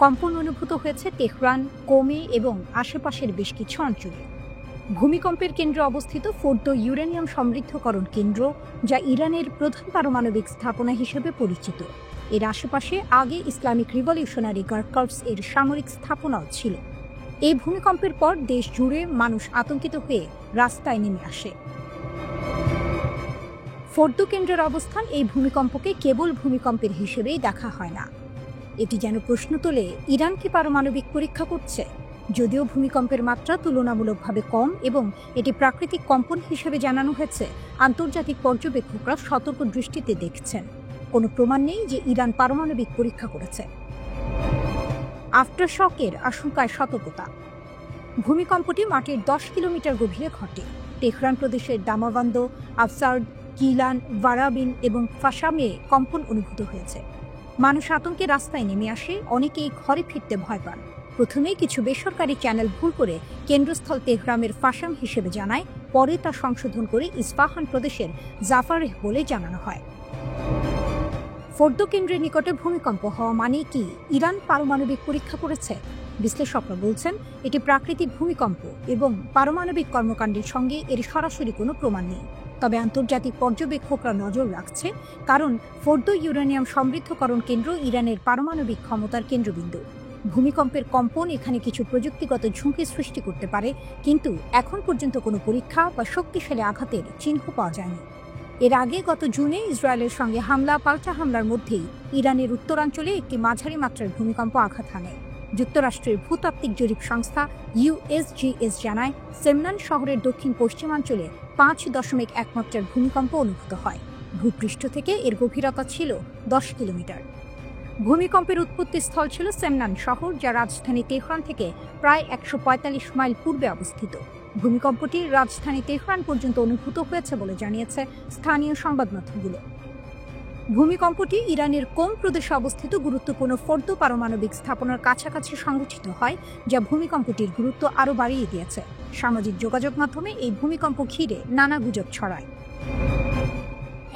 কম্পন অনুভূত হয়েছে তেহরান, কোমে এবং আশেপাশের বেশ কিছু অঞ্চলে। ভূমিকম্পের কেন্দ্রে অবস্থিত ফোর্দো ইউরেনিয়াম সমৃদ্ধকরণ কেন্দ্র, যা ইরানের প্রধান পারমাণবিক স্থাপনা হিসেবে পরিচিত। এর আশেপাশে আগে ইসলামিক রিভলিউশনারি গার্ড কর্পস এর সামরিক স্থাপনাও ছিল। এই ভূমিকম্পের পর দেশ জুড়ে মানুষ আতঙ্কিত হয়ে রাস্তায় নেমে আসে। ফোর্দো কেন্দ্রের অবস্থান এই ভূমিকম্পকে কেবল ভূমিকম্পের হিসেবেই দেখা হয় না। এটি যেন প্রশ্ন তোলে, ইরান কি পারমাণবিক পরীক্ষা করছে? যদিও ভূমিকম্পের মাত্রা তুলনামূলকভাবে কম এবং এটি প্রাকৃতিক কম্পন হিসেবে জানানো হয়েছে, আন্তর্জাতিক পর্যবেক্ষকরা সতর্ক দৃষ্টিতে দেখছেন। কোনো প্রমাণ নেই যে ইরান পারমাণবিক পরীক্ষা করেছে। আফটারশকের আশঙ্কায় সতর্কতা। ভূমিকম্পটি মাটির ১০ কিলোমিটার গভীরে ঘটে। তেহরান প্রদেশের দামাবান্দ, আফসার্ড, কিলান, ভারাবিন এবং ফাশামে কম্পন অনুভূত হয়েছে। মানুষ আতঙ্কে রাস্তায় নেমে আসে, অনেকেই ঘরে ফিরতে ভয় পান। প্রথমে কিছু বেসরকারি চ্যানেল ভুল করে কেন্দ্রস্থল তেহরানের ফাশাম হিসেবে জানায়, পরে তা সংশোধন করে ইস্পাহান প্রদেশের জাফারেহ বলে জানানো হয়। ফোর্দো কেন্দ্রের নিকটে ভূমিকম্প হওয়া মানে কি ইরান পারমাণবিক পরীক্ষা করেছে? বিশ্লেষকরা বলছেন এটি প্রাকৃতিক ভূমিকম্প এবং পারমাণবিক কর্মকাণ্ডের সঙ্গে এর সরাসরি কোনো প্রমাণ নেই। তবে আন্তর্জাতিক পর্যবেক্ষকরা নজর রাখছে, কারণ ফোর্দো ইউরেনিয়াম সমৃদ্ধকরণ কেন্দ্র ইরানের পারমাণবিক ক্ষমতার কেন্দ্রবিন্দু। ভূমিকম্পের কম্পন এখানে কিছু প্রযুক্তিগত ঝুঁকি সৃষ্টি করতে পারে, কিন্তু এখন পর্যন্ত কোনো পরীক্ষা বা শক্তিশালী আঘাতের চিহ্ন পাওয়া যায়নি। এর আগে গত জুনে ইসরায়েলের সঙ্গে পাল্টা হামলার মধ্যেই ইরানের উত্তরাঞ্চলে একটি মাঝারি মাত্রার ভূমিকম্প আঘাত হানে। যুক্তরাষ্ট্রের ভূতাত্ত্বিক জরিপ সংস্থা USGS জানায়, সেমনান শহরের দক্ষিণ পশ্চিমাঞ্চলে 5.1 মাত্রার ভূমিকম্প অনুভূত হয়। ভূপৃষ্ঠ থেকে এর গভীরতা ছিল 10 কিলোমিটার। ভূমিকম্পের উৎপত্তি স্থল ছিল সেমনান শহর, যা রাজধানী তেহরান থেকে প্রায় 145 মাইল পূর্বে অবস্থিত। ভূমিকম্পটি রাজধানী তেহরান পর্যন্ত অনুভূত হয়েছে বলে জানিয়েছে স্থানীয় সংবাদ মাধ্যমগুলো। ভূমিকম্পটি ইরানের কোম প্রদেশে অবস্থিত গুরুত্বপূর্ণ ফোর্দো পারমাণবিক স্থাপনার কাছাকাছি সংঘটিত হয়, যা ভূমিকম্পটির গুরুত্ব আরও বাড়িয়ে দিয়েছে। সামাজিক যোগাযোগ মাধ্যমে এই ভূমিকম্প ঘিরে নানা গুজব ছড়ায়।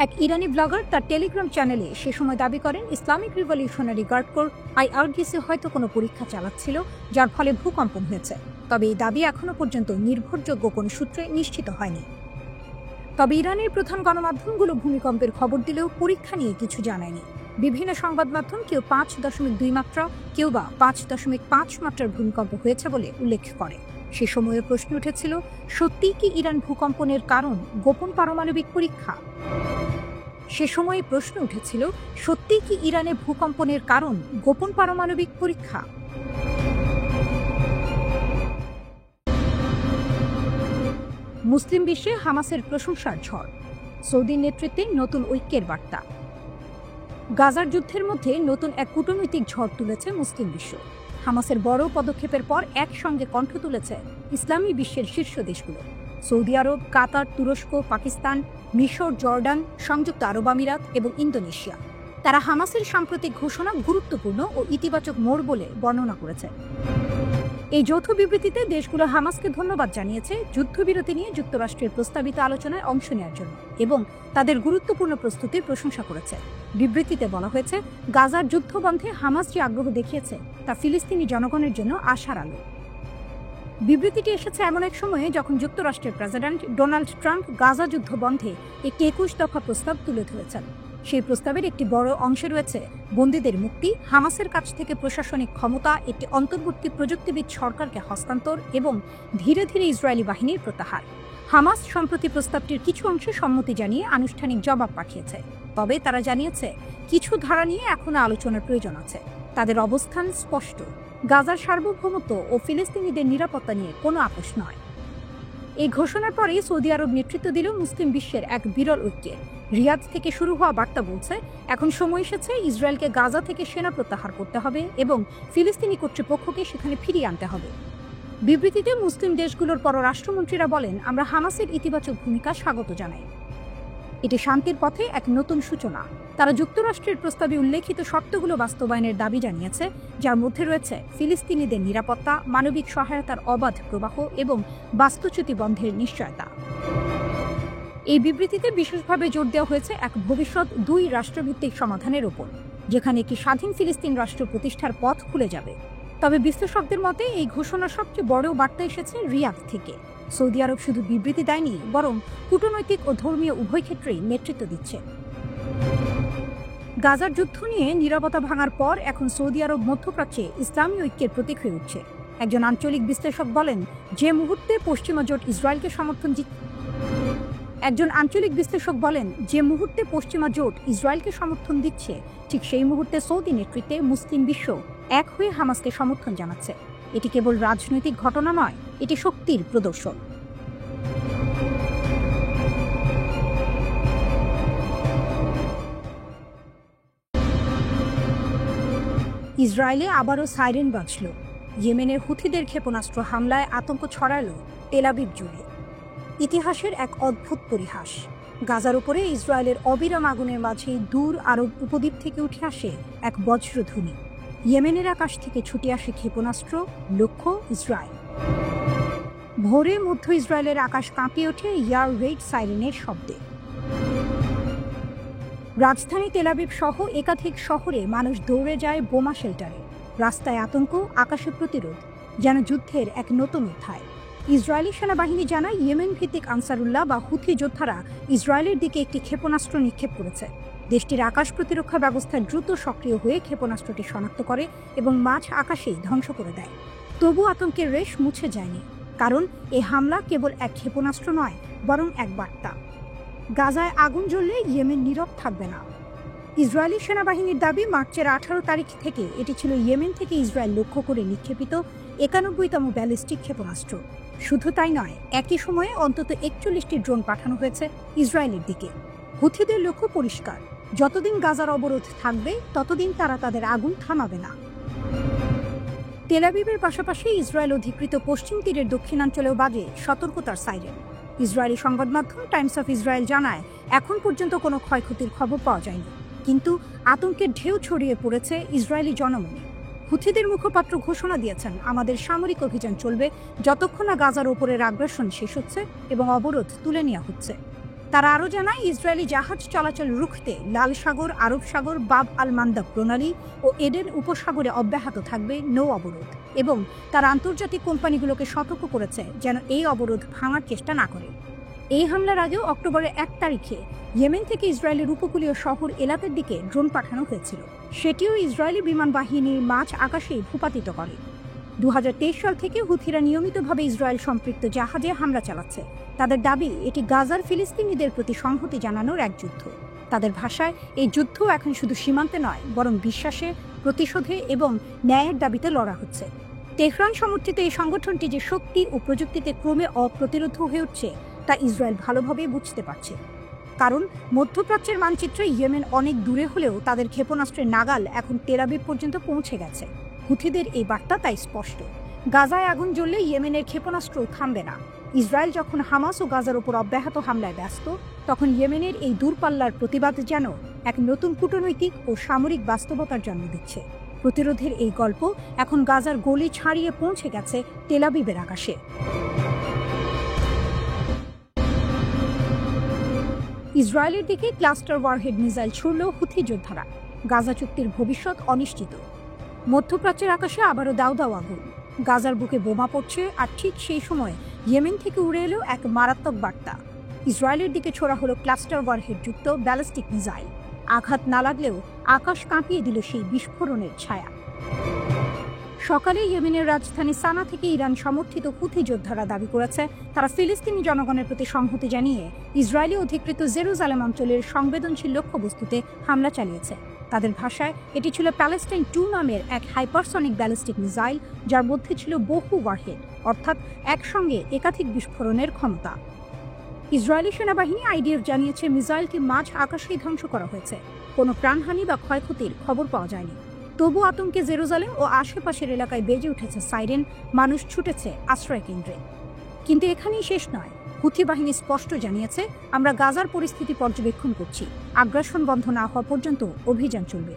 এক ইরানি ব্লগার তার টেলিগ্রাম চ্যানেলে সে সময় দাবি করেন, Islamic revolutionary guard corps IRGC হয়তো কোনো পরীক্ষা চালাচ্ছিল, যার ফলে ভূকম্পন হয়েছে। তবে এই দাবি এখনো পর্যন্ত নির্ভরযোগ্য কোনো সূত্রে নিশ্চিত হয়নি। তবে ইরানের প্রধান গণমাধ্যমগুলো ভূমিকম্পের খবর দিলেও পরীক্ষা নিয়ে কিছু জানায়নি। বিভিন্ন সংবাদ মাধ্যম কেউ 5.2 মাত্রা, কেউ বা 5.5 মাত্রার ভূমিকম্প হয়েছে বলে উল্লেখ করে। সে সময়ে প্রশ্ন উঠেছিল, সত্যিই কি ইরান ভূকম্পনের কারণ গোপন পারমাণবিক পরীক্ষা? মুসলিম বিশ্বে হামাসের প্রশংসার ঝড়, সৌদির নেতৃত্বে নতুন ঐক্যের বার্তা। গাজার যুদ্ধের মধ্যে নতুন এক কূটনৈতিক ঝড় তুলেছে মুসলিম বিশ্ব। হামাসের বড় পদক্ষেপের পর একসঙ্গে কণ্ঠ তুলেছে ইসলামী বিশ্বের শীর্ষ দেশগুলো। সৌদি আরব, কাতার, তুরস্ক, পাকিস্তান, মিশর, জর্ডান, সংযুক্ত আরব আমিরাত এবং ইন্দোনেশিয়া। তারা হামাসের সাম্প্রতিক ঘোষণা গুরুত্বপূর্ণ ও ইতিবাচক মোড় বলে বর্ণনা করেছে। এই যৌথ বিবৃতিতে দেশগুলো হামাসকে ধন্যবাদ জানিয়েছে যুদ্ধবিরতি নিয়ে যুক্তরাষ্ট্রের প্রস্তাবিত আলোচনায় অংশ নেওয়ার জন্য এবং তাদের গুরুত্বপূর্ণ প্রস্তুতির প্রশংসা করেছে। বিবৃতিতে বলা হয়েছে, গাজার যুদ্ধ বন্ধে হামাস যে আগ্রহ দেখিয়েছে তা ফিলিস্তিনি জনগণের জন্য আশার আলো। বিবৃতিটি এসেছে এমন এক সময়ে যখন যুক্তরাষ্ট্রের প্রেসিডেন্ট ডোনাল্ড ট্রাম্প গাজা যুদ্ধ বন্ধে একটি 21 দফা প্রস্তাব তুলে ধরেছেন। সেই প্রস্তাবের একটি বড় অংশে রয়েছে বন্দীদের মুক্তি, হামাসের কাছ থেকে প্রশাসনিক ক্ষমতা, একটি অন্তর্বর্তী প্রযুক্তিবিদ সরকারকে হস্তান্তর এবং ধীরে ধীরে ইসরায়েলি বাহিনীর প্রত্যাহার। হামাস সম্প্রতি প্রস্তাবটির কিছু অংশে সম্মতি জানিয়ে আনুষ্ঠানিক জবাব পাঠিয়েছে। তবে তারা জানিয়েছে, কিছু ধারা নিয়ে এখনো আলোচনার প্রয়োজন আছে। তাদের অবস্থান স্পষ্ট, গাজার সার্বভৌমত্ব ও ফিলিস্তিনিদের নিরাপত্তা নিয়ে কোনো আপোষ নয়। এই ঘোষণার পরে সৌদি আরব নেতৃত্ব দিল মুসলিম বিশ্বের এক বিরল ঐক্যে। রিয়াদ থেকে শুরু হওয়া বার্তা বলছে, এখন সময় এসেছে ইসরায়েলকে গাজা থেকে সেনা প্রত্যাহার করতে হবে এবং ফিলিস্তিনি কর্তৃপক্ষকে সেখানে ফিরিয়ে আনতে হবে। বিবৃতিতে মুসলিম দেশগুলোর পররাষ্ট্রমন্ত্রীরা বলেন, আমরা হামাসের ইতিবাচক ভূমিকা স্বাগত জানাই। এটি শান্তির পথে এক নতুন সূচনা। তারা যুক্তরাষ্ট্রের প্রস্তাবে উল্লেখিত শর্তগুলো বাস্তবায়নের দাবি জানিয়েছে, যার মধ্যে রয়েছে ফিলিস্তিনিদের নিরাপত্তা, মানবিক সহায়তার অবাধ প্রবাহ এবং বাস্তুচ্যুতি বন্ধের নিশ্চয়তা। এই বিবৃতিতে বিশেষভাবে জোর দেওয়া হয়েছে এক ভবিষ্যৎ 2 রাষ্ট্রভিত্তিক সমাধানের ওপর, যেখানে একটি স্বাধীন ফিলিস্তিন রাষ্ট্র প্রতিষ্ঠার পথ খুলে যাবে। তবে বিশ্লেষকদের মতে এই ঘোষণার সবচেয়ে বড় বার্তা এসেছে রিয়াদ থেকে। সৌদি আরব শুধু বিবৃতি দেয়নি, বরং কূটনৈতিক ও ধর্মীয় উভয় ক্ষেত্রেই নেতৃত্ব দিচ্ছে। গাজার যুদ্ধ নিয়ে নীরবতা ভাঙার পর এখন সৌদি আরব মধ্যপ্রাচ্যে ইসলামী ঐক্যের প্রতীক হয়ে উঠছে। একজন আঞ্চলিক বিশ্লেষক বলেন, যে মুহূর্তে পশ্চিমা জোট ইসরায়েলকে সমর্থন দিচ্ছে, ঠিক সেই মুহূর্তে সৌদি নেতৃত্বে মুসলিম বিশ্ব এক হয়ে হামাসকে সমর্থন জানাচ্ছে। এটি কেবল রাজনৈতিক ঘটনা নয়, এটি শক্তির প্রদর্শন। ইসরায়েলে আবারও সাইরেন বাজল। ইয়েমেনের হুথিদের ক্ষেপণাস্ত্র হামলায় আতঙ্ক ছড়ালো তেল আবিব জুড়ে। ইতিহাসের এক অদ্ভুত পরিহাস। গাজার উপরে ইসরায়েলের অবিরাম আগুনের মাঝে দূর আরব উপদ্বীপ থেকে উঠে আসে এক বজ্রধ্বনি। ইয়েমেনের আকাশ থেকে ছুটে আসে ক্ষেপণাস্ত্র, লক্ষ্য ইসরায়েল। ভোরে মধ্য ইসরায়েলের আকাশ কাঁপিয়ে ওঠে ইয়ার রেড সাইরেনের শব্দে। রাজধানী তেল আবিব সহ একাধিক শহরে মানুষ দৌড়ে যায় বোমা শেল্টারে। রাস্তায় আতঙ্ক, আকাশে প্রতিরোধ, যেন যুদ্ধের এক নতুন অধ্যায়। ইসরায়েলি সেনাবাহিনী জানায় ইয়েমেন ভিত্তিক আনসারুল্লাহ বা হুথি যোদ্ধারা ইসরায়েলের দিকে একটি ক্ষেপণাস্ত্র নিক্ষেপ করেছে। দেশটির আকাশ প্রতিরক্ষা ব্যবস্থা দ্রুত সক্রিয় হয়ে ক্ষেপণাস্ত্রটি শনাক্ত করে এবং মাঝ আকাশেই ধ্বংস করে দেয়। তবু আতঙ্কের রেশ মুছে যায়নি, কারণ এই হামলা কেবল এক ক্ষেপণাস্ত্র নয়, বরং এক বার্তা। গাজায় আগুন জ্বললে ইয়েমেন নীরব থাকবে না। ইসরায়েলি সেনাবাহিনীর দাবি, মার্চের 18 তারিখ থেকে এটি ছিল ইয়েমেন থেকে ইসরায়েল লক্ষ্য করে নিক্ষেপিত 91তম ব্যালিস্টিক ক্ষেপণাস্ত্র। শুধু তাই নয়, একই সময়ে অন্তত 41টি ড্রোন পাঠানো হয়েছে ইসরায়েলের দিকে। হুথিদের লক্ষ্য পরিষ্কার, যতদিন গাজার অবরোধ থাকবে ততদিন তারা তাদের আগুন থামাবে না। তেল আবিবের পাশাপাশি ইসরায়েল অধিকৃত পশ্চিম তীরের দক্ষিণাঞ্চলেও বাজে সতর্কতার সাইরেন। ইসরায়েলি সংবাদ মাধ্যম টাইমস অফ ইসরায়েল জানায়, এখন পর্যন্ত কোনো ক্ষয়ক্ষতির খবর পাওয়া যায়নি, কিন্তু আতঙ্কের ঢেউ ছড়িয়ে পড়েছে ইসরায়েলি জনমনে। হুথিদের মুখপাত্র ঘোষণা দিয়েছেন, আমাদের সামরিক অভিযান চলবে যতক্ষণ না গাজার ওপরের আগ্রাসন শেষ হচ্ছে এবং অবরোধ তুলে নেওয়া হচ্ছে। তারা আরও জানায়, ইসরায়েলি জাহাজ চলাচল রুখতে লাল সাগর, আরব সাগর, বাব আল মান্দাব প্রণালী ও এডেন উপসাগরে অব্যাহত থাকবে নৌ অবরোধ, এবং তারা আন্তর্জাতিক কোম্পানিগুলোকে সতর্ক করেছে যেন এই অবরোধ ভাঙার চেষ্টা না করে। এই হামলার আগেও অক্টোবরের 1 তারিখে ইয়েমেন থেকে ইসরায়েলের উপকূলীয় শহর এলাতের দিকে ড্রোন পাঠানো হয়েছিল। সেটিও ইসরায়েলি বিমান বাহিনীর মাঝ আকাশেই ভূপাতিত করে। 2023 সাল থেকে হুথিরা নিয়মিতভাবে ইসরায়েল সম্পৃক্ত জাহাজে হামলা চালাচ্ছে। তাদের দাবি, এটি গাজার ফিলিস্তিনিদের প্রতি সংহতি জানানোর এক যুদ্ধ। তাদের ভাষায়, এই যুদ্ধ এখন শুধু সীমান্তে নয়, বরং বিশ্বাসে, প্রতিশোধে এবং ন্যায়ের দাবিতে লড়া হচ্ছে। তেহরান সমর্থিত এই সংগঠনটি যে শক্তি ও প্রযুক্তিতে ক্রমে অপ্রতিরোধ হয়ে উঠছে তা ইসরায়েল ভালোভাবেই বুঝতে পারছে। কারণ মধ্যপ্রাচ্যের মানচিত্রে ইয়েমেন অনেক দূরে হলেও তাদের ক্ষেপণাস্ত্রের নাগাল এখন তেল আবিব পর্যন্ত পৌঁছে গেছে। হুথিদের এই বার্তা তাই স্পষ্ট, গাজায় আগুন জ্বললে ইয়েমেনের ক্ষেপণাস্ত্র থামবে না। ইসরায়েল যখন হামাস ও গাজার উপর অব্যাহত হামলায় ব্যস্ত, তখন ইয়েমেনের এই দূরপাল্লার প্রতিবাদ যেন এক নতুন কূটনৈতিক ও সামরিক বাস্তবতার জন্ম দিচ্ছে। প্রতিরোধের এই গল্প এখন গাজার গলি ছাড়িয়ে পৌঁছে গেছে তেল আবিবের আকাশে। ইসরায়েলের দিকে ক্লাস্টার ওয়ারহেড মিসাইল ছুড়ল হুথি যোদ্ধারা। গাজা চুক্তির ভবিষ্যৎ অনিশ্চিত। মধ্যপ্রাচ্যের আকাশে আবারও দাউ দাউ আগুন। গাজার বুকে বোমা পড়ছে, আর ঠিক সেই সময় ইয়েমেন থেকে উড়ে এলো এক মারাত্মক বার্তা। ইসরায়েলের দিকে ছোড়া হলো ক্লাস্টার ওয়ারহেড যুক্ত ব্যালিস্টিক মিসাইল। আঘাত না লাগলেও আকাশ কাঁপিয়ে দিল সেই বিস্ফোরণের ছায়া। সকালে ইয়েমেনের রাজধানী সানা থেকে ইরান সমর্থিত হুথি যোদ্ধারা দাবি করেছে, তারা ফিলিস্তিনি জনগণের প্রতি সংহতি জানিয়ে ইসরায়েলি অধিকৃত জেরুজালেম অঞ্চলের সংবেদনশীল লক্ষ্যবস্তুতে হামলা চালিয়েছে। তাদের ভাষায়, এটি ছিল প্যালেস্টাইন 2 নামের এক হাইপারসনিক ব্যালিস্টিক মিসাইল, যার মধ্যে ছিল বহু ওয়ারহেড, অর্থাৎ একসঙ্গে একাধিক বিস্ফোরণের ক্ষমতা। ইসরায়েলি সেনাবাহিনী আইডিএফ জানিয়েছে, মিসাইলটি মাঝ আকাশেই ধ্বংস করা হয়েছে। কোনো প্রাণহানি বা ক্ষয়ক্ষতির খবর পাওয়া যায়নি। তবু আতঙ্কে জেরুজালেম ও আশেপাশের এলাকায় বেজে উঠেছে সাইরেন, মানুষ ছুটেছে আশ্রয় কেন্দ্রে। কিন্তু এখানেই শেষ নয়। হুথি বাহিনী স্পষ্ট জানিয়েছে, আমরা গাজার পরিস্থিতি পর্যবেক্ষণ করছি, আগ্রাসন বন্ধ না হওয়া পর্যন্ত অভিযান চলবে।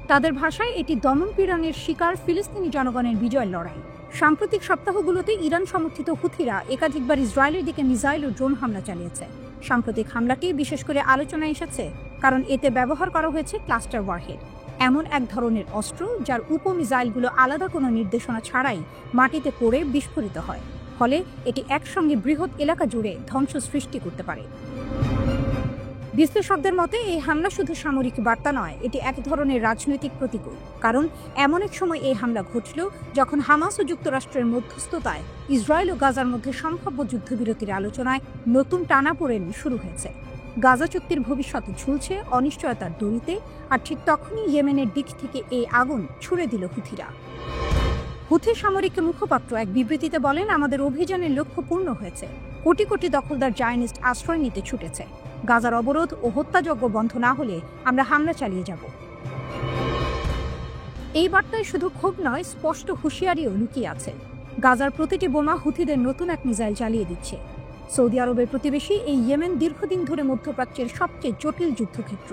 তাদের ভাষায়, এটি দমন-পীড়নের শিকার ফিলিস্তিনি জনগণের বিজয়ের লড়াই। সাম্প্রতিক সপ্তাহগুলোতে ইরান সমর্থিত হুথিরা একাধিকবার ইসরায়েলের দিকে মিসাইল ও ড্রোন হামলা চালিয়েছে। সাম্প্রতিক হামলাটি বিশেষ করে আলোচনায় এসেছে কারণ এতে ব্যবহার করা হয়েছে ক্লাস্টার ওয়ারহেড, এমন এক ধরনের অস্ত্র যার উপমিসাইলগুলো আলাদা কোনো নির্দেশনা ছাড়াই মাটিতে পড়ে বিস্ফোরিত হয়। ফলে এটি একসঙ্গে বৃহৎ এলাকা জুড়ে ধ্বংস সৃষ্টি করতে পারে। বিশ্লেষকদের মতে, এই হামলা শুধু সামরিক বার্তা নয়, এটি এক ধরনের রাজনৈতিক প্রতিকূল। কারণ এমন এক সময় এই হামলা ঘটল যখন হামাস ও যুক্তরাষ্ট্রের মধ্যস্থতায় ইসরায়েল ও গাজার মধ্যে সম্ভাব্য যুদ্ধবিরতির আলোচনায় নতুন টানাপোড়েন শুরু হয়েছে। গাজা চুক্তির ভবিষ্যৎ ঝুলছে অনিশ্চয়তার দড়িতে, আর ঠিক তখনই ইয়েমেনের দিক থেকে এই আগুন ছুড়ে দিল হুথিরা। হুথি সামরিক মুখপাত্র এক বিবৃতিতে বলেন, আমাদের অভিযানের লক্ষ্য পূর্ণ হয়েছে। কোটি কোটি দখলদার জায়নিস্ট আশ্রয় নিতে ছুটেছে। গাজার অবরোধ ও হত্যাযজ্ঞ বন্ধ না হলে আমরা হামলা চালিয়ে যাব। এই বার্তায় শুধু ক্ষোভ নয়, স্পষ্ট হুঁশিয়ারিও লুকিয়ে আছে। গাজার প্রতিটি বোমা হুথিদের নতুন এক মিসাইল চালিয়ে দিচ্ছে। সৌদি আরবের প্রতিবেশী এই ইয়েমেন দীর্ঘদিন ধরে মধ্যপ্রাচ্যের সবচেয়ে জটিল যুদ্ধক্ষেত্র।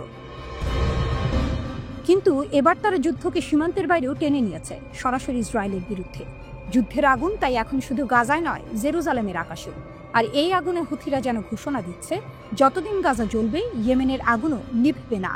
কিন্তু এবার তারা যুদ্ধকে সীমান্তের বাইরেও টেনে নিয়েছে, সরাসরি ইসরায়েলের বিরুদ্ধে। যুদ্ধের আগুন তাই এখন শুধু গাজায় নয়, জেরুজালেমের আকাশে। আর এই আগুনে হুথিরা যেন ঘোষণা দিচ্ছে, যতদিন গাজা জ্বলবে ইয়েমেনের আগুনও নিভবে না।